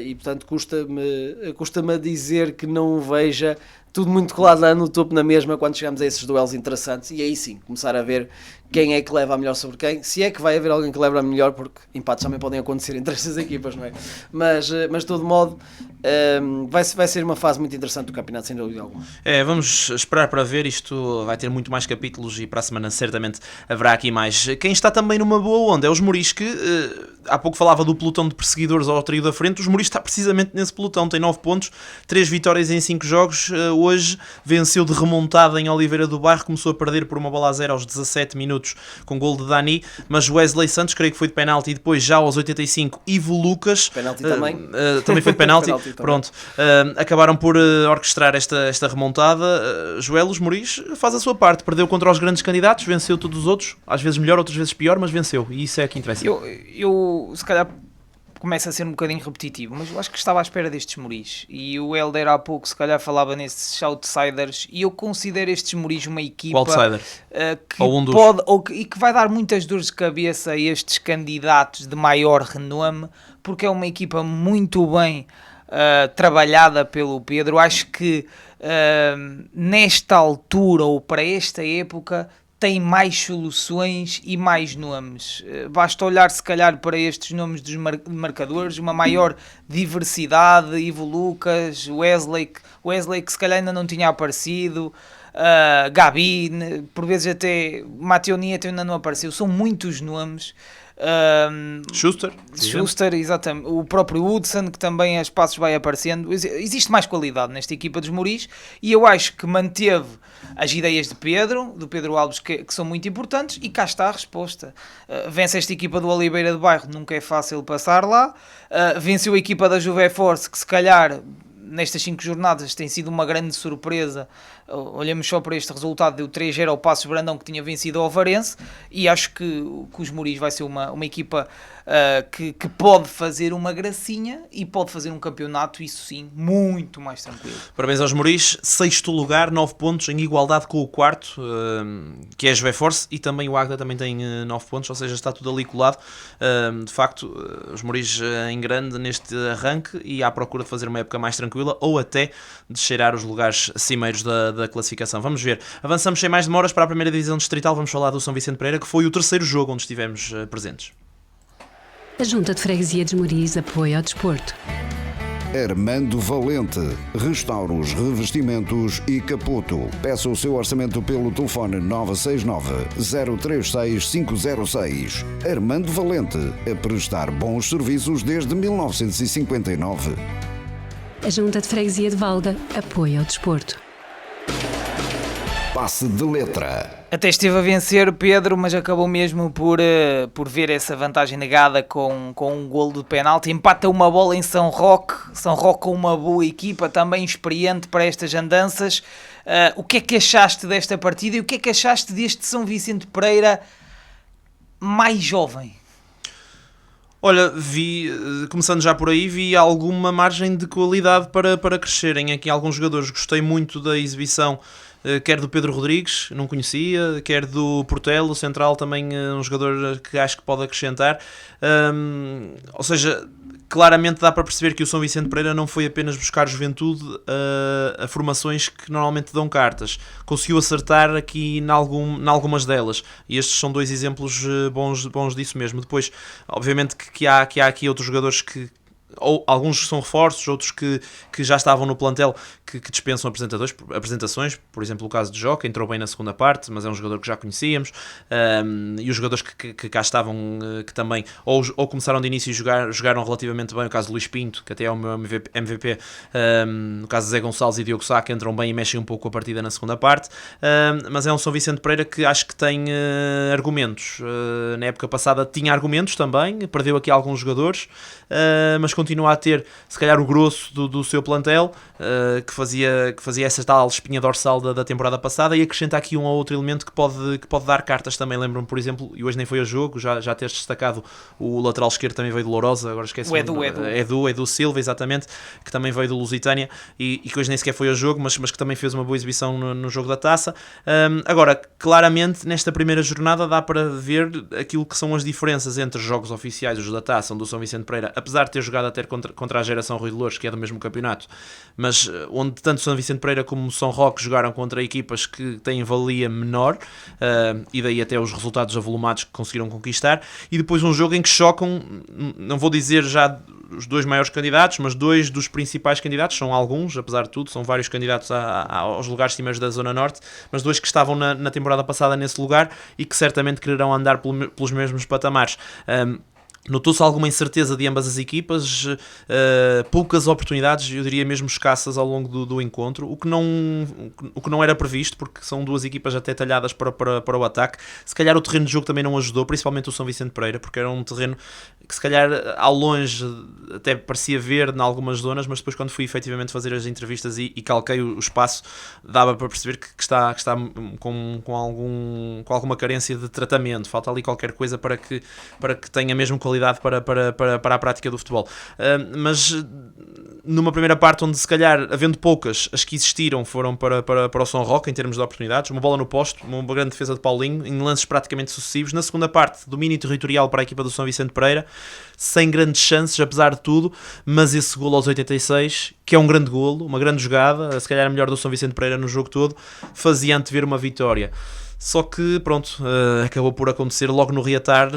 e portanto custa-me a dizer que não veja tudo muito colado lá no topo na mesma quando chegamos a esses duelos interessantes, e aí sim começar a ver quem é que leva a melhor sobre quem, se é que vai haver alguém que leva a melhor, porque empates também podem acontecer entre estas equipas, não é? Mas de todo modo vai ser uma fase muito interessante do campeonato, sem dúvida alguma. Vamos esperar para ver, isto vai ter muito mais capítulos e para a semana certamente haverá aqui mais. Quem está também numa boa onda é os Muris, que há pouco falava do pelotão de perseguidores ao trio da frente. Os Muris está precisamente nesse pelotão, tem 9 pontos, 3 vitórias em 5 jogos, hoje venceu de remontada em Oliveira do Bairro, começou a perder por 1-0 aos 17 minutos com gol de Dani, mas Wesley Santos, creio que foi de penalti, e depois já aos 85 Ivo Lucas, penalti também. Também foi de penalti, pronto, acabaram por orquestrar esta remontada. Joel, os Muris faz a sua parte, perdeu contra os grandes candidatos, venceu todos os outros, às vezes melhor, outras vezes pior, mas venceu, e isso é que interessa. Eu se calhar começa a ser um bocadinho repetitivo, mas eu acho que estava à espera destes Muris, e o Hélder há pouco se calhar falava nesses outsiders, e eu considero estes Muris uma equipa que vai dar muitas dores de cabeça a estes candidatos de maior renome, porque é uma equipa muito bem trabalhada pelo Pedro. Acho que nesta altura ou para esta época tem mais soluções e mais nomes. Basta olhar se calhar para estes nomes dos marcadores, uma maior diversidade, Ivo Lucas, Wesley que se calhar ainda não tinha aparecido, Gabi, por vezes até Mateo Nieto ainda não apareceu, são muitos nomes. Schuster, exatamente, o próprio Hudson, que também a espaços vai aparecendo. Existe mais qualidade nesta equipa dos Muris, e eu acho que manteve as ideias do Pedro Alves, que são muito importantes, e cá está a resposta. Vence esta equipa do Oliveira de Bairro, nunca é fácil passar lá. Venceu a equipa da Juve Force, que se calhar nestas 5 jornadas tem sido uma grande surpresa. Olhamos só para este resultado, deu 3-0 ao Passos Brandão, que tinha vencido ao Avarense, e acho que os Muris vai ser uma equipa que pode fazer uma gracinha e pode fazer um campeonato, isso sim, muito mais tranquilo. Parabéns aos Muris, 6º lugar, 9 pontos, em igualdade com o 4º, que é a Juve Force, e também o Águeda também tem 9 pontos, ou seja, está tudo ali colado. De facto, os Muris em grande neste arranque e à procura de fazer uma época mais tranquila, ou até de cheirar os lugares cimeiros da classificação. Vamos ver. Avançamos sem mais demoras para a primeira divisão distrital. Vamos falar do São Vicente Pereira, que foi o 3º jogo onde estivemos presentes. A Junta de Freguesia de Muris apoia ao desporto. Armando Valente, restauros, revestimentos e capoto. Peça o seu orçamento pelo telefone 969-036-506. Armando Valente, a prestar bons serviços desde 1959. A Junta de Freguesia de Valga apoia o desporto. Passe de letra. Até esteve a vencer Pedro, mas acabou mesmo por ver essa vantagem negada com um golo de penalti. Empata uma bola em São Roque. São Roque com uma boa equipa, também experiente para estas andanças. O que é que achaste desta partida e o que é que achaste deste São Vicente Pereira mais jovem? Olha, começando já por aí, vi alguma margem de qualidade para crescerem aqui alguns jogadores. Gostei muito da exibição, quer do Pedro Rodrigues, não conhecia, quer do Portelo, central, também um jogador que acho que pode acrescentar. Ou seja, claramente dá para perceber que o São Vicente Pereira não foi apenas buscar juventude a formações que normalmente dão cartas. Conseguiu acertar aqui em algumas delas. E estes são dois exemplos bons disso mesmo. Depois, obviamente que há aqui outros jogadores que ou alguns são reforços, outros que já estavam no plantel que dispensam apresentações, por exemplo o caso de Joca, entrou bem na segunda parte, mas é um jogador que já conhecíamos, e os jogadores que cá estavam, que também ou começaram de início e jogaram relativamente bem, o caso de Luís Pinto, que até é o meu MVP, no caso de Zé Gonçalves e Diogo Sá, que entram bem e mexem um pouco a partida na segunda parte, mas é um São Vicente Pereira que acho que tem argumentos. Na época passada tinha argumentos também, perdeu aqui alguns jogadores, mas continua a ter, se calhar, o grosso do seu plantel, que fazia essa tal espinha dorsal da temporada passada, e acrescenta aqui um ou outro elemento que pode dar cartas também. Lembro-me, por exemplo, e hoje nem foi a jogo, já teres destacado o lateral esquerdo, também veio do Lourosa, agora esqueci o Edu Silva, exatamente, que também veio do Lusitânia, e que hoje nem sequer foi a jogo, mas que também fez uma boa exibição no jogo da Taça. Agora, claramente, nesta primeira jornada dá para ver aquilo que são as diferenças entre os jogos oficiais, os da Taça, onde o São Vicente Pereira, apesar de ter jogado até contra a geração Rui de Loures, que é do mesmo campeonato, mas onde tanto São Vicente Pereira como São Roque jogaram contra equipas que têm valia menor, e daí até os resultados avolumados que conseguiram conquistar, e depois um jogo em que chocam, não vou dizer já os dois maiores candidatos, mas dois dos principais candidatos, são alguns, apesar de tudo, são vários candidatos aos lugares cimeiros da Zona Norte, mas dois que estavam na temporada passada nesse lugar e que certamente quererão andar pelos mesmos patamares. Notou-se alguma incerteza de ambas as equipas, poucas oportunidades, eu diria mesmo escassas ao longo do encontro, o que não era previsto, porque são duas equipas até talhadas para o ataque. Se calhar o terreno de jogo também não ajudou, principalmente o São Vicente Pereira, porque era um terreno que se calhar ao longe até parecia verde em algumas zonas, mas depois quando fui efetivamente fazer as entrevistas e calquei o espaço, dava para perceber que está com alguma carência de tratamento, falta ali qualquer coisa para que tenha mesmo qualidade para a prática do futebol. Mas numa primeira parte onde se calhar, havendo poucas, as que existiram foram para o São Roque em termos de oportunidades, uma bola no posto, uma grande defesa de Paulinho em lances praticamente sucessivos. Na segunda parte, domínio territorial para a equipa do São Vicente Pereira, sem grandes chances apesar de tudo, mas esse golo aos 86, que é um grande golo, uma grande jogada, se calhar a melhor do São Vicente Pereira no jogo todo, fazia antever uma vitória. Só que, pronto, acabou por acontecer logo no reatar.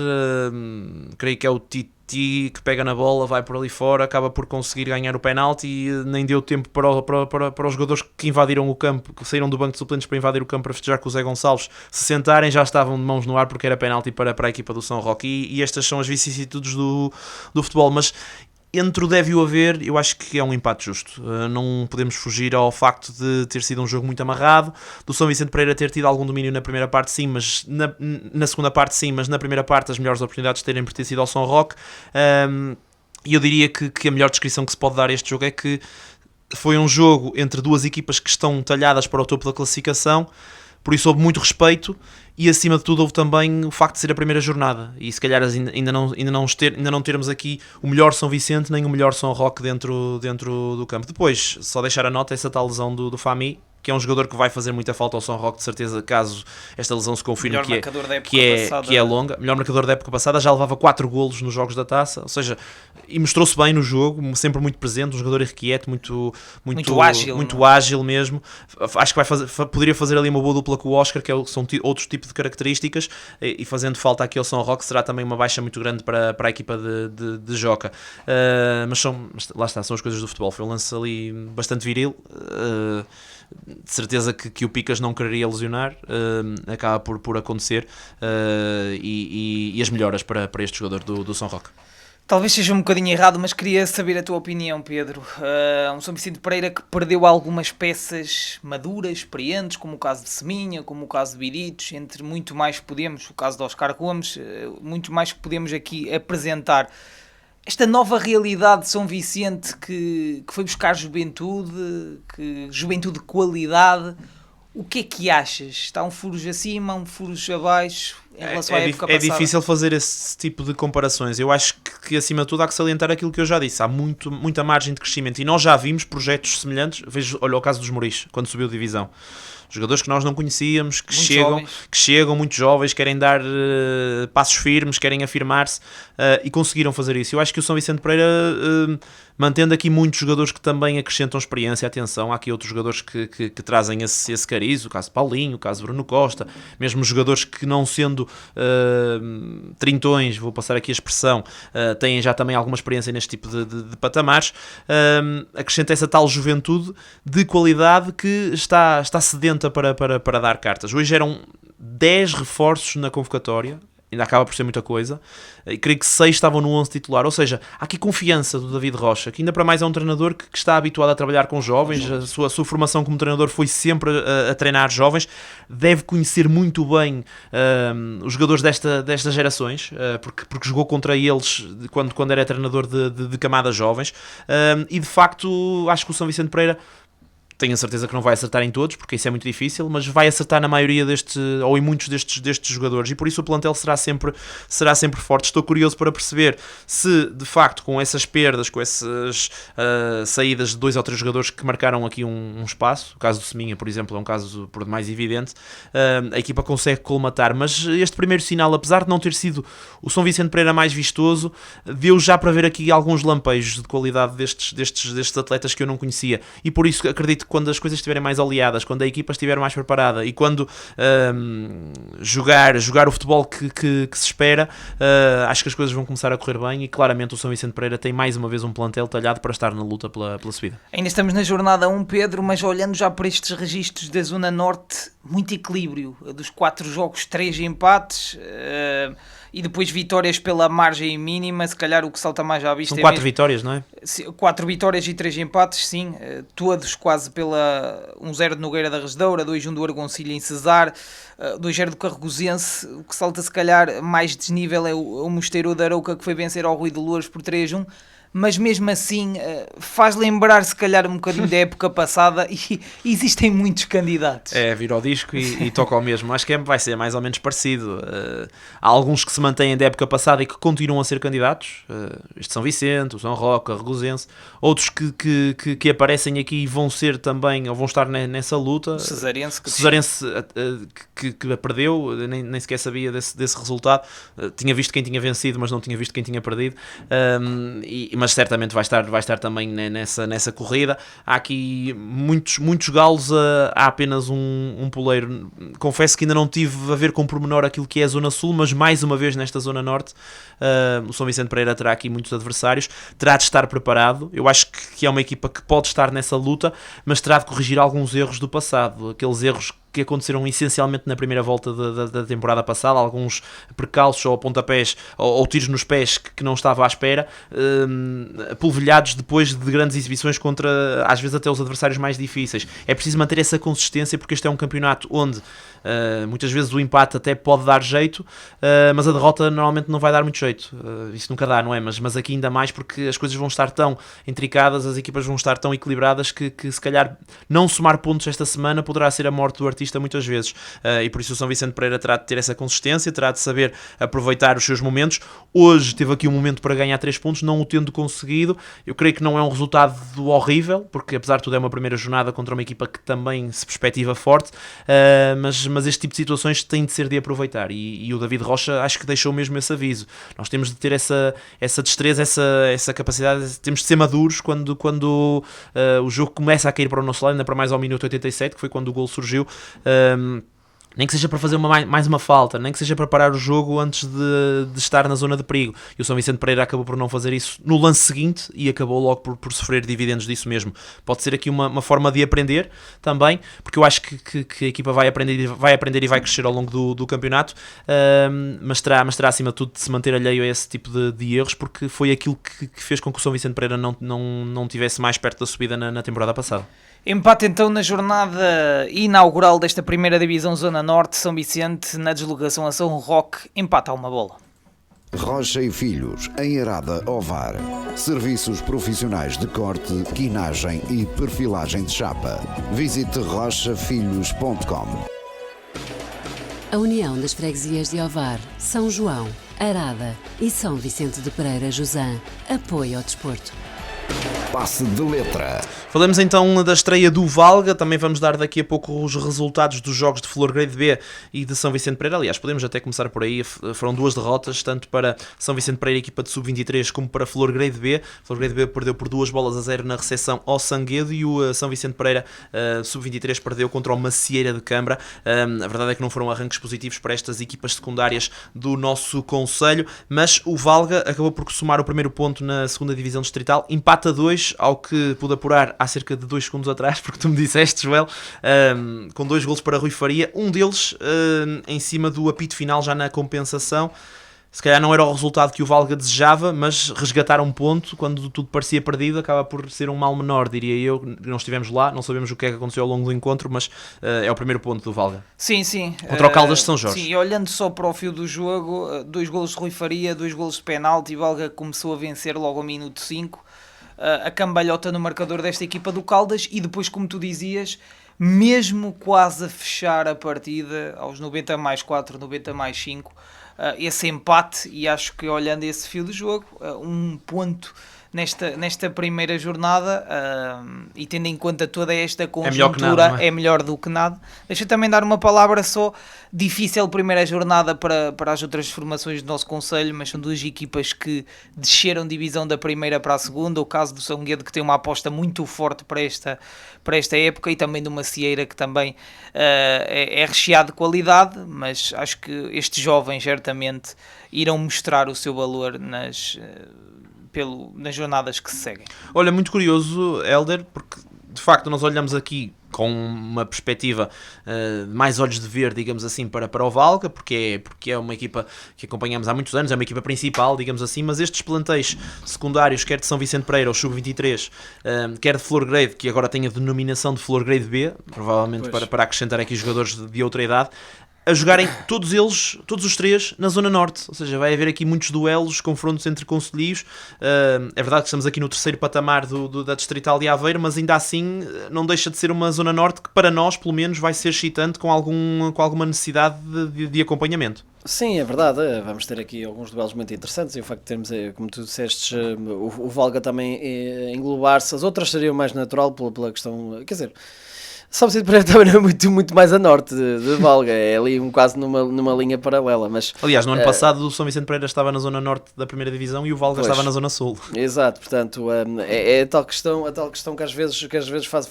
Creio que é o Titi que pega na bola, vai por ali fora, acaba por conseguir ganhar o penalti e nem deu tempo para os jogadores que invadiram o campo, que saíram do banco de suplentes para invadir o campo para festejar com o Zé Gonçalves, se sentarem, já estavam de mãos no ar porque era penalti para a equipa do São Roque. E estas são as vicissitudes do futebol, mas entre o deve e o haver, eu acho que é um empate justo. Não podemos fugir ao facto de ter sido um jogo muito amarrado, do São Vicente Pereira ter tido algum domínio na primeira parte, sim, mas na segunda parte, sim, mas na primeira parte as melhores oportunidades terem pertencido ao São Roque. E eu diria que a melhor descrição que se pode dar a este jogo é que foi um jogo entre duas equipas que estão talhadas para o topo da classificação, por isso houve muito respeito. E acima de tudo houve também o facto de ser a primeira jornada e se calhar ainda não termos aqui o melhor São Vicente nem o melhor São Roque dentro do campo. Depois, só deixar a nota, essa tal lesão do Fami, que é um jogador que vai fazer muita falta ao São Roque, de certeza, caso esta lesão se confirme, Melhor marcador da época que passada. é longa. Melhor marcador da época passada, já levava 4 golos nos jogos da Taça, ou seja, e mostrou-se bem no jogo, sempre muito presente, um jogador irrequieto, muito ágil, muito ágil mesmo. Acho que poderia fazer ali uma boa dupla com o Oscar, são outros tipos de características, e fazendo falta aqui ao São Roque será também uma baixa muito grande para a equipa de Joca. Mas lá está, são as coisas do futebol. Foi um lance ali bastante viril, de certeza que o Picas não quereria lesionar, acaba por acontecer, e as melhoras para este jogador do São Roque. Talvez seja um bocadinho errado, mas queria saber a tua opinião, Pedro. Um São Vicente Pereira que perdeu algumas peças maduras, experientes, como o caso de Seminha, como o caso de Biritos, entre muito mais que podemos, o caso de Oscar Gomes, muito mais que podemos aqui apresentar. Esta nova realidade de São Vicente que foi buscar juventude de qualidade, o que é que achas? Está um furos acima, um furos abaixo em relação à época passada? É difícil fazer esse tipo de comparações. Eu acho que acima de tudo há que salientar aquilo que eu já disse. Há muita margem de crescimento e nós já vimos projetos semelhantes. Olha o caso dos Moris, quando subiu de divisão. Jogadores que nós não conhecíamos, que chegam muito jovens, querem dar passos firmes, querem afirmar-se, e conseguiram fazer isso. Eu acho que o São Vicente Pereira, mantendo aqui muitos jogadores que também acrescentam experiência, atenção, há aqui outros jogadores que trazem esse cariz, o caso de Paulinho, o caso de Bruno Costa, mesmo jogadores que não sendo trintões, vou passar aqui a expressão, têm já também alguma experiência neste tipo de patamares, acrescenta essa tal juventude de qualidade que está sedenta para dar cartas. Hoje eram 10 reforços na convocatória, ainda acaba por ser muita coisa, e creio que 6 estavam no 11 titular, ou seja, há aqui confiança do David Rocha, que ainda para mais é um treinador que está habituado a trabalhar com jovens, a sua formação como treinador foi sempre a treinar jovens, deve conhecer muito bem os jogadores destas gerações, porque jogou contra eles quando era treinador de camadas jovens, e de facto acho que o São Vicente Pereira, tenho a certeza que não vai acertar em todos, porque isso é muito difícil, mas vai acertar na maioria ou em muitos destes jogadores, e por isso o plantel será sempre forte. Estou curioso para perceber se, de facto, com essas perdas, com essas saídas de 2 ou 3 jogadores que marcaram aqui um espaço, o caso do Seminha, por exemplo, é um caso por demais evidente, a equipa consegue colmatar, mas este primeiro sinal, apesar de não ter sido o São Vicente Pereira mais vistoso, deu já para ver aqui alguns lampejos de qualidade destes atletas que eu não conhecia, e por isso acredito que quando as coisas estiverem mais aliadas, quando a equipa estiver mais preparada e quando jogar o futebol que se espera, acho que as coisas vão começar a correr bem, e claramente o São Vicente Pereira tem mais uma vez um plantel talhado para estar na luta pela subida. Ainda estamos na jornada 1, Pedro, mas olhando já para estes registros da Zona Norte, muito equilíbrio. Dos 4 jogos, 3 empates, e depois vitórias pela margem mínima, se calhar o que salta mais à vista. São 4 vitórias, não é? 4 vitórias e 3 empates, sim, todos quase pela 1-0 de Nogueira da Resdoura, 2-1 do Argoncilha em Cesar, 2-0 do Carregosense. O que salta se calhar mais desnível é o Mosteiro da Arouca, que foi vencer ao Rui de Louros por 3-1. Mas mesmo assim faz lembrar se calhar um bocadinho da época passada, e existem muitos candidatos. É, vira o disco e toca ao mesmo. Acho que vai ser mais ou menos parecido. Há alguns que se mantêm da época passada e que continuam a ser candidatos. Este São Vicente, o São Roque, o Arregosense. Outros que aparecem aqui e vão ser também, ou vão estar nessa luta. O Cesarense que perdeu, nem sequer sabia desse resultado. Tinha visto quem tinha vencido, mas não tinha visto quem tinha perdido. Mas certamente vai estar também nessa corrida. Há aqui muitos galos, há apenas um poleiro. Confesso que ainda não tive a ver com pormenor aquilo que é a Zona Sul, mas mais uma vez nesta Zona Norte, o São Vicente Pereira terá aqui muitos adversários, terá de estar preparado. Eu acho que é uma equipa que pode estar nessa luta, mas terá de corrigir alguns erros do passado, aqueles erros que aconteceram essencialmente na primeira volta da temporada passada, alguns percalços ou pontapés ou tiros nos pés que não estava à espera, polvilhados depois de grandes exibições contra, às vezes, até os adversários mais difíceis. É preciso manter essa consistência, porque este é um campeonato onde muitas vezes o empate até pode dar jeito, mas a derrota normalmente não vai dar muito jeito. Isso nunca dá, não é? Mas aqui ainda mais, porque as coisas vão estar tão intricadas, as equipas vão estar tão equilibradas que se calhar não somar pontos esta semana poderá ser a morte do artilheiro imediatista muitas vezes, e por isso o São Vicente Pereira terá de ter essa consistência, terá de saber aproveitar os seus momentos. Hoje teve aqui um momento para ganhar 3 pontos, não o tendo conseguido. Eu creio que não é um resultado horrível, porque apesar de tudo é uma primeira jornada contra uma equipa que também se perspectiva forte, mas este tipo de situações tem de ser de aproveitar, e o David Rocha acho que deixou mesmo esse aviso. Nós temos de ter essa destreza, essa capacidade, temos de ser maduros quando o jogo começa a cair para o nosso lado, ainda para mais ao minuto 87, que foi quando o gol surgiu. Nem que seja para fazer mais uma falta, nem que seja para parar o jogo antes de estar na zona de perigo. E o São Vicente Pereira acabou por não fazer isso no lance seguinte e acabou logo por sofrer dividendos disso mesmo. Pode ser aqui uma forma de aprender também, porque eu acho que a equipa vai aprender e vai crescer ao longo do campeonato, mas terá acima de tudo de se manter alheio a esse tipo de erros, porque foi aquilo que fez com que o São Vicente Pereira não tivesse mais perto da subida na temporada passada. Empate então na jornada inaugural desta primeira divisão Zona Norte. São Vicente na deslocação a São Roque empata a 1-1. Rocha e Filhos, em Arada, Ovar. Serviços profissionais de corte, quinagem e perfilagem de chapa. Visite rochafilhos.com. A união das freguesias de Ovar, São João, Arada e São Vicente de Pereira Jusã apoia o desporto. Passe de letra. Falamos então da estreia do Valga, também vamos dar daqui a pouco os resultados dos jogos de Flor Grade B e de São Vicente Pereira. Aliás, podemos até começar por aí. Foram 2 derrotas, tanto para São Vicente Pereira, equipa de sub-23, como para Flor Grade B. Flor Grade B perdeu por 2-0 na recepção ao Sanguedo, e o São Vicente Pereira sub-23 perdeu contra o Macieira de Cambra. A verdade é que não foram arranques positivos para estas equipas secundárias do nosso concelho, mas o Valga acabou por somar o primeiro ponto na segunda divisão distrital, empata 2, ao que pude apurar há cerca de 2 segundos atrás, porque tu me disseste, Joel, com 2 golos para Rui Faria, um deles em cima do apito final, já na compensação. Se calhar não era o resultado que o Valga desejava, mas resgatar um ponto quando tudo parecia perdido acaba por ser um mal menor, diria eu. Não estivemos lá, não sabemos o que é que aconteceu ao longo do encontro, mas é o primeiro ponto do Valga. Sim. Contra o Caldas de São Jorge. Sim, e olhando só para o fio do jogo, 2 golos de Rui Faria, 2 golos de penalti, e o Valga começou a vencer logo ao minuto 5. A cambalhota no marcador desta equipa do Caldas, e depois, como tu dizias, mesmo quase a fechar a partida aos 90+4, 90+5, esse empate, e acho que olhando esse fio do jogo, um ponto nesta primeira jornada, e tendo em conta toda esta conjuntura, é melhor do que nada. Deixa eu também dar uma palavra só. Difícil primeira jornada para as outras formações do nosso concelho, mas são 2 equipas que desceram divisão da primeira para a segunda. O caso do São Guedo, que tem uma aposta muito forte para esta época, e também do Macieira, que também é recheado de qualidade, mas acho que estes jovens certamente irão mostrar o seu valor nas jornadas que se seguem. Olha, muito curioso, Hélder, porque de facto nós olhamos aqui com uma perspectiva mais olhos de ver, digamos assim, para o Valga, porque é uma equipa que acompanhamos há muitos anos, é uma equipa principal, digamos assim, mas estes plantéis secundários, quer de São Vicente Pereira, ou Sub-23, quer de Flor Grade, que agora tem a denominação de Flor Grade B, provavelmente para acrescentar aqui jogadores de outra idade, a jogarem todos os 3 na Zona Norte, ou seja, vai haver aqui muitos duelos, confrontos entre concelhios. É verdade que estamos aqui no terceiro patamar da Distrital de Aveiro, mas ainda assim não deixa de ser uma Zona Norte que para nós, pelo menos, vai ser excitante, com alguma necessidade de acompanhamento. Sim, é verdade, vamos ter aqui alguns duelos muito interessantes, e o facto de termos, como tu disseste, o Valga também englobar-se, as outras seriam mais natural pela questão, quer dizer... São Vicente Pereira também não é muito mais a norte de Valga, é ali quase numa linha paralela. Mas, aliás, no ano passado o São Vicente Pereira estava na zona norte da primeira divisão e o Valga estava na zona sul. Exato, portanto é a tal questão que às vezes faz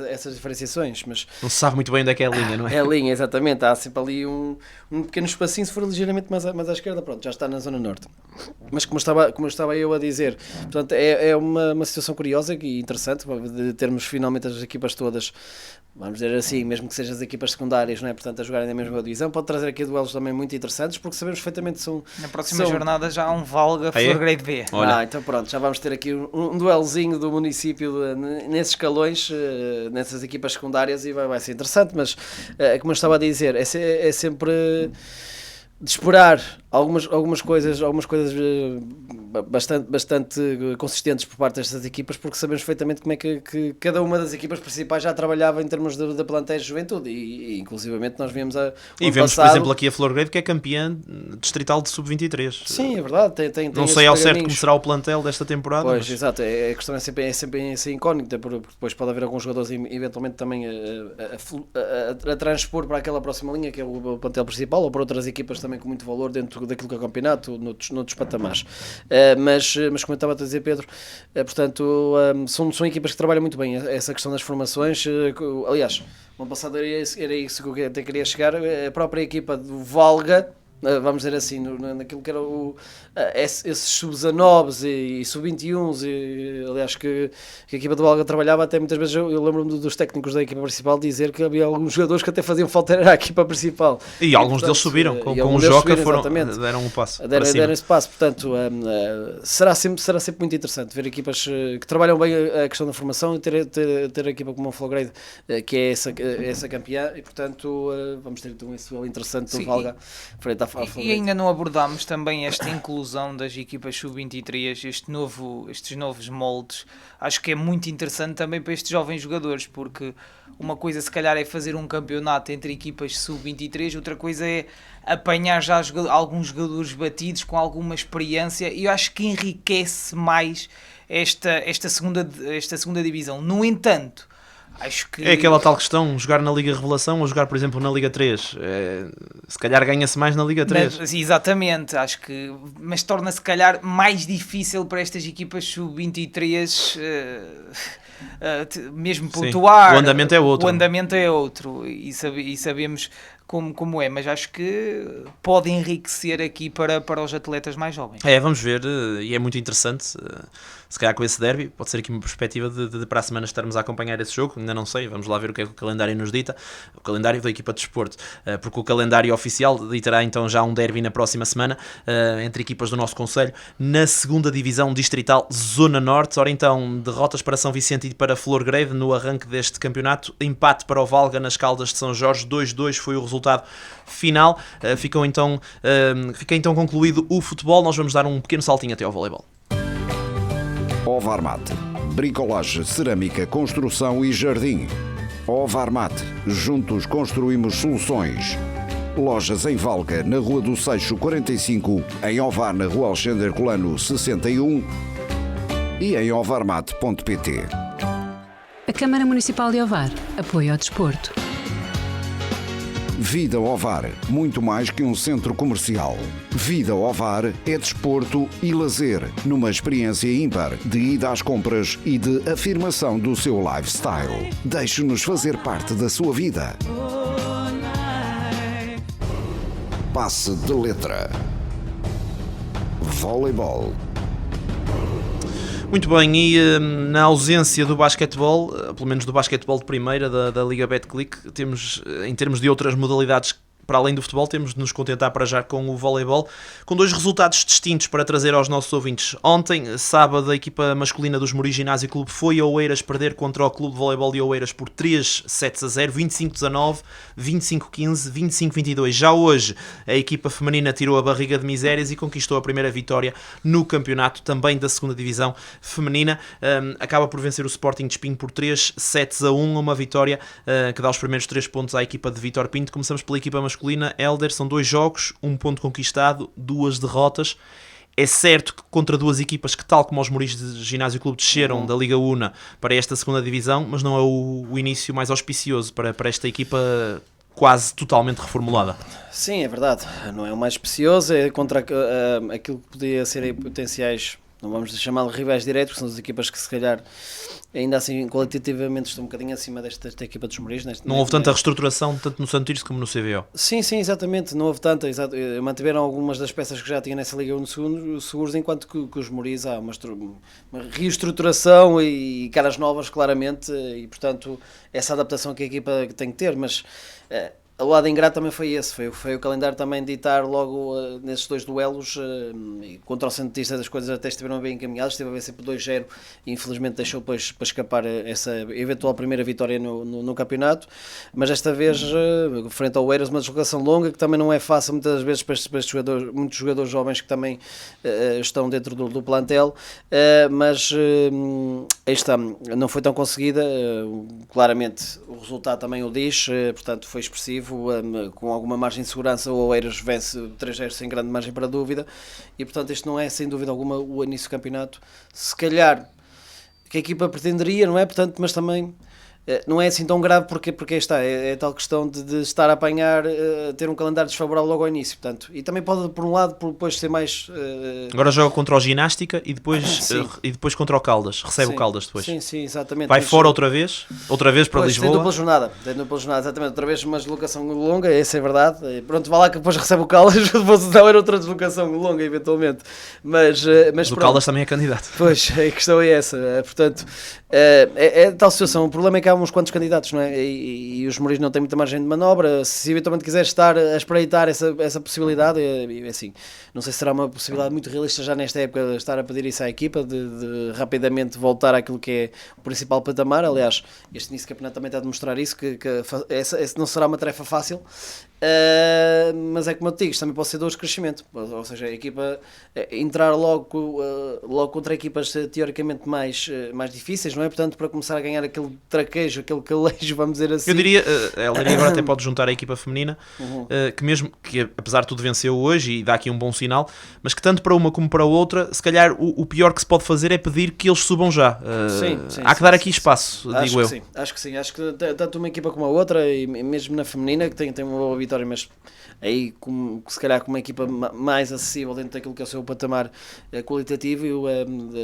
essas diferenciações. Mas não se sabe muito bem onde é que é a linha, não é? É a linha, exatamente, há sempre ali um pequeno espacinho, se for ligeiramente mais à esquerda, pronto, já está na zona norte. Mas como estava eu a dizer, portanto, é uma situação curiosa e interessante de termos finalmente as equipas todas, vamos dizer assim, mesmo que sejam as equipas secundárias, não é? Portanto, a jogarem na mesma divisão, pode trazer aqui duelos também muito interessantes, porque sabemos perfeitamente que são... Na próxima jornada já há um Valga Flor Grade B. Então pronto, já vamos ter aqui um duelzinho do município nesses escalões, nessas equipas secundárias, e vai ser interessante, mas como eu estava a dizer, é sempre de esperar algumas coisas bastante consistentes por parte destas equipas, porque sabemos perfeitamente como é que cada uma das equipas principais já trabalhava em termos de plantéis de juventude e inclusivamente nós vimos e vemos, por exemplo, aqui a Flor Grade, que é campeã distrital de sub-23. Sim, é verdade. Tem não sei ao certo como será o plantel desta temporada. Pois, exato. A questão é sempre essa incógnita, porque depois pode haver alguns jogadores eventualmente também a transpor para aquela próxima linha, que é o plantel principal, ou para outras equipas também com muito valor dentro daquilo que é o campeonato, noutros patamares. Mas como eu estava a dizer, Pedro, portanto, são equipas que trabalham muito bem essa questão das formações. Aliás, no ano passado era isso que eu até queria chegar. A própria equipa do Valga, vamos dizer assim, naquilo que era esses sub-19 e sub-21, aliás, que a equipa do Valga trabalhava, até muitas vezes eu lembro-me dos técnicos da equipa principal dizer que havia alguns jogadores que até faziam falta à equipa principal. E alguns deles subiram, com o Joca deram um passo. Deram esse passo, portanto, será sempre muito interessante ver equipas que trabalham bem a questão da formação e ter a equipa como a Flograde, que é essa campeã, e portanto vamos ter então esse duelo interessante do Valga frente à E ainda não abordámos também esta inclusão das equipas sub-23, estes novos moldes. Acho que é muito interessante também para estes jovens jogadores, porque uma coisa se calhar é fazer um campeonato entre equipas sub-23, outra coisa é apanhar já alguns jogadores batidos com alguma experiência, e eu acho que enriquece mais esta segunda divisão. No entanto, acho que... É aquela tal questão, jogar na Liga Revelação ou jogar, por exemplo, na Liga 3. Se calhar ganha-se mais na Liga 3. Exatamente, acho que... Mas torna-se, calhar, mais difícil para estas equipas sub-23 mesmo pontuar. O andamento é outro. O andamento é outro e sabemos como é, mas acho que pode enriquecer aqui para os atletas mais jovens. Vamos ver, e é muito interessante, se calhar com esse derby, pode ser aqui uma perspectiva de para a semana estarmos a acompanhar esse jogo, ainda não sei, vamos lá ver o que é que o calendário nos dita, o calendário da equipa de desporto, porque o calendário oficial ditará então já um derby na próxima semana, entre equipas do nosso concelho, na segunda divisão distrital Zona Norte. Ora então, derrotas para São Vicente e para Flor Grade no arranque deste campeonato, empate para o Valga nas Caldas de São Jorge, 2-2 foi o resultado final. Fica então concluído o futebol. Nós vamos dar um pequeno saltinho até ao voleibol. Ovarmat, bricolagem, cerâmica, construção e jardim. Ovarmat, juntos construímos soluções. Lojas em Valga, na Rua do Seixo 45, em Ovar, na Rua Alexandre Colano 61 e em ovarmat.pt. A Câmara Municipal de Ovar apoia ao desporto. Vida Ovar, muito mais que um centro comercial. Vida Ovar é desporto e lazer, numa experiência ímpar de ida às compras e de afirmação do seu lifestyle. Deixe-nos fazer parte da sua vida. Passe de letra. Voleibol. Muito bem, e na ausência do basquetebol, pelo menos do basquetebol de primeira da Liga Betclic, temos, em termos de outras modalidades para além do futebol, temos de nos contentar para já com o voleibol, com dois resultados distintos para trazer aos nossos ouvintes. Ontem, sábado, a equipa masculina dos Moris Ginásio Clube foi a Oeiras perder contra o Clube de Voleibol de Oeiras por 3-7-0, 25-19, 25-15, 25-22. Já hoje, a equipa feminina tirou a barriga de misérias e conquistou a primeira vitória no campeonato, também da segunda divisão feminina. Acaba por vencer o Sporting de Espinho por 3-7-1, uma vitória que dá os primeiros 3 pontos à equipa de Vítor Pinto. Começamos pela equipa masculina. Helder, são 2 jogos, 1 ponto conquistado, 2 derrotas. É certo que contra 2 equipas que, tal como os Moris de Ginásio Clube, desceram da Liga Una para esta segunda divisão, mas não é o início mais auspicioso para esta equipa quase totalmente reformulada. Sim, é verdade, não é o mais auspicioso, é contra aquilo que podia ser aí potenciais, não vamos chamá-lo rivais diretos, porque são as equipas que se calhar ainda assim qualitativamente estão um bocadinho acima desta equipa dos Moris. Não houve tanta reestruturação, tanto no Santo Tirso como no CVO. Sim, exatamente, não houve tanta. Mantiveram algumas das peças que já tinham nessa Liga 1 seguros, enquanto que os Moris há uma reestruturação e caras novas, claramente, e portanto essa adaptação que a equipa tem que ter, mas O lado ingrato também foi esse, foi o calendário também ditar logo nesses 2 duelos, contra o Santista as coisas até estiveram bem encaminhadas, esteve a ver sempre 2-0 e infelizmente deixou depois para escapar essa eventual primeira vitória no campeonato, mas desta vez, frente ao Oeiras, uma deslocação longa que também não é fácil muitas vezes para estes jogadores, muitos jogadores jovens que também estão dentro do plantel, mas aí está, não foi tão conseguida, claramente o resultado também o diz, portanto foi expressivo, com alguma margem de segurança. O Oeiras vence 3-0 sem grande margem para dúvida, e portanto este não é sem dúvida alguma o início do campeonato, se calhar que a equipa pretenderia, não é? Portanto, mas também não é assim tão grave porque aí está, é tal questão de estar a apanhar, ter um calendário desfavorável logo ao início, portanto, e também pode por um lado depois ser mais... Agora joga contra o Ginástica e depois contra o Caldas, recebe o Caldas depois. Sim, exatamente. Vai fora outra vez para Lisboa. Tem dupla jornada, exatamente, outra vez uma deslocação longa, essa é verdade, pronto, vá lá que depois recebe o Caldas, depois não era outra deslocação longa eventualmente, mas o Caldas também é candidato. Pois, a questão é essa, portanto, é tal situação, o problema é que há uns quantos candidatos, não é? E os Mourinhos não têm muita margem de manobra. Se eventualmente quiser estar a espreitar essa possibilidade, assim, não sei se será uma possibilidade muito realista já nesta época estar a pedir isso à equipa, de rapidamente voltar àquilo que é o principal patamar. Aliás, este início de campeonato também está a demonstrar isso, que essa não será uma tarefa fácil. Mas é como eu te digo, isto também pode ser dores de crescimento, ou seja, a equipa entrar logo contra equipas teoricamente mais difíceis, não é? Portanto, para começar a ganhar aquele traquejo, aquele calejo, vamos dizer assim. Eu diria, ela agora até pode juntar a equipa feminina, que apesar de tudo venceu hoje e dá aqui um bom sinal, mas que tanto para uma como para a outra, se calhar o pior que se pode fazer é pedir que eles subam já. Há que dar aqui espaço, digo eu. Acho que sim, acho que tanto uma equipa como a outra, e mesmo na feminina, que tem uma boa vitória, mas aí se calhar com uma equipa mais acessível dentro daquilo que é o seu patamar qualitativo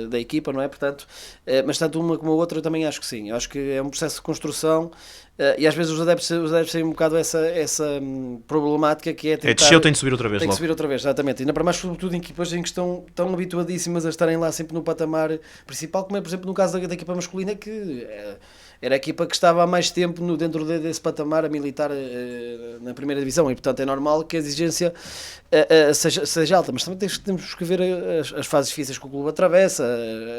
da equipa, não é? Portanto, mas tanto uma como a outra eu também acho que sim, eu acho que é um processo de construção, e às vezes os adeptos têm um bocado essa problemática que é tentar... desceu, tem de subir outra vez. Tem que subir outra vez, exatamente. Ainda para mais, sobretudo em equipas em que estão tão habituadíssimas a estarem lá sempre no patamar principal, como é, por exemplo, no caso da equipa masculina, que era a equipa que estava há mais tempo dentro desse patamar a militar na primeira divisão, e portanto é normal que a exigência seja alta, mas também temos que ver as fases difíceis que o clube atravessa,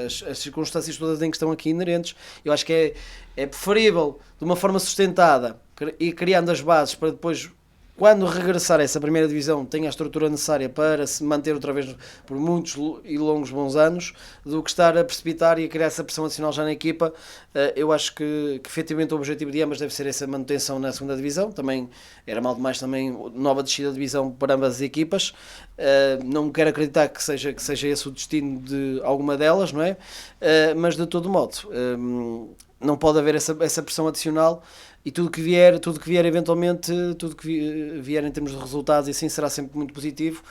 as circunstâncias todas em que estão aqui inerentes. Eu acho que é preferível, de uma forma sustentada, e criando as bases para depois, quando regressar a essa primeira divisão, tenha a estrutura necessária para se manter outra vez por muitos e longos bons anos, do que estar a precipitar e a criar essa pressão adicional já na equipa. Eu acho que efetivamente o objetivo de ambas deve ser essa manutenção na segunda divisão. Também era mal demais também nova descida de divisão para ambas as equipas. Não quero acreditar que seja esse o destino de alguma delas, não é? Mas de todo modo, não pode haver essa pressão adicional, e tudo que vier eventualmente, tudo que vier em termos de resultados, e assim será sempre muito positivo,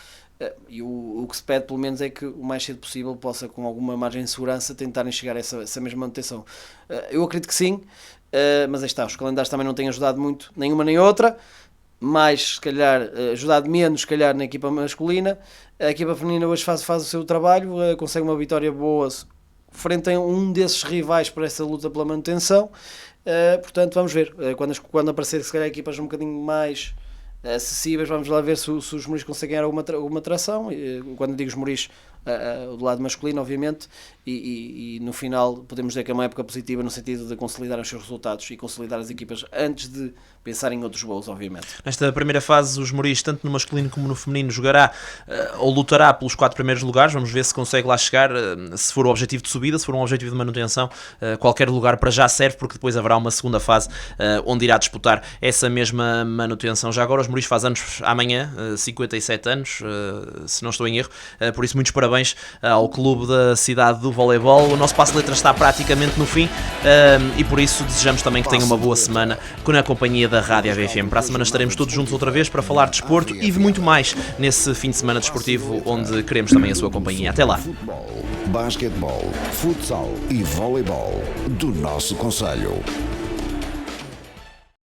e o que se pede pelo menos é que o mais cedo possível possa, com alguma margem de segurança, tentarem chegar a essa mesma manutenção. Eu acredito que sim, mas aí está, os calendários também não têm ajudado muito, nenhuma nem outra, mais se calhar, ajudado menos se calhar na equipa masculina. A equipa feminina hoje faz o seu trabalho, consegue uma vitória boa frente a um desses rivais para essa luta pela manutenção. Portanto, vamos ver, quando aparecer se calhar equipas um bocadinho mais acessíveis, vamos lá ver se os Mourinhos conseguem alguma tração. Quando digo os Mourinhos, do lado masculino, obviamente, e no final podemos dizer que é uma época positiva no sentido de consolidar os seus resultados e consolidar as equipas antes de pensar em outros voos, obviamente. Nesta primeira fase, os Mourinhos, tanto no masculino como no feminino, jogará ou lutará pelos 4 primeiros lugares. Vamos ver se consegue lá chegar, se for o objetivo de subida, se for um objetivo de manutenção, qualquer lugar para já serve, porque depois haverá uma segunda fase onde irá disputar essa mesma manutenção. Já agora os Mourinhos faz anos amanhã, 57 anos, se não estou em erro, por isso muitos parabéns ao clube da cidade do voleibol. O nosso Passo de Letras está praticamente no fim, e por isso desejamos também que tenha uma boa semana com a companhia da Rádio AVFM. Para a semana estaremos todos juntos outra vez para falar de desporto e de muito mais nesse fim de semana desportivo, onde queremos também a sua companhia. Até lá. Futebol, basquetebol, futsal e voleibol do nosso concelho.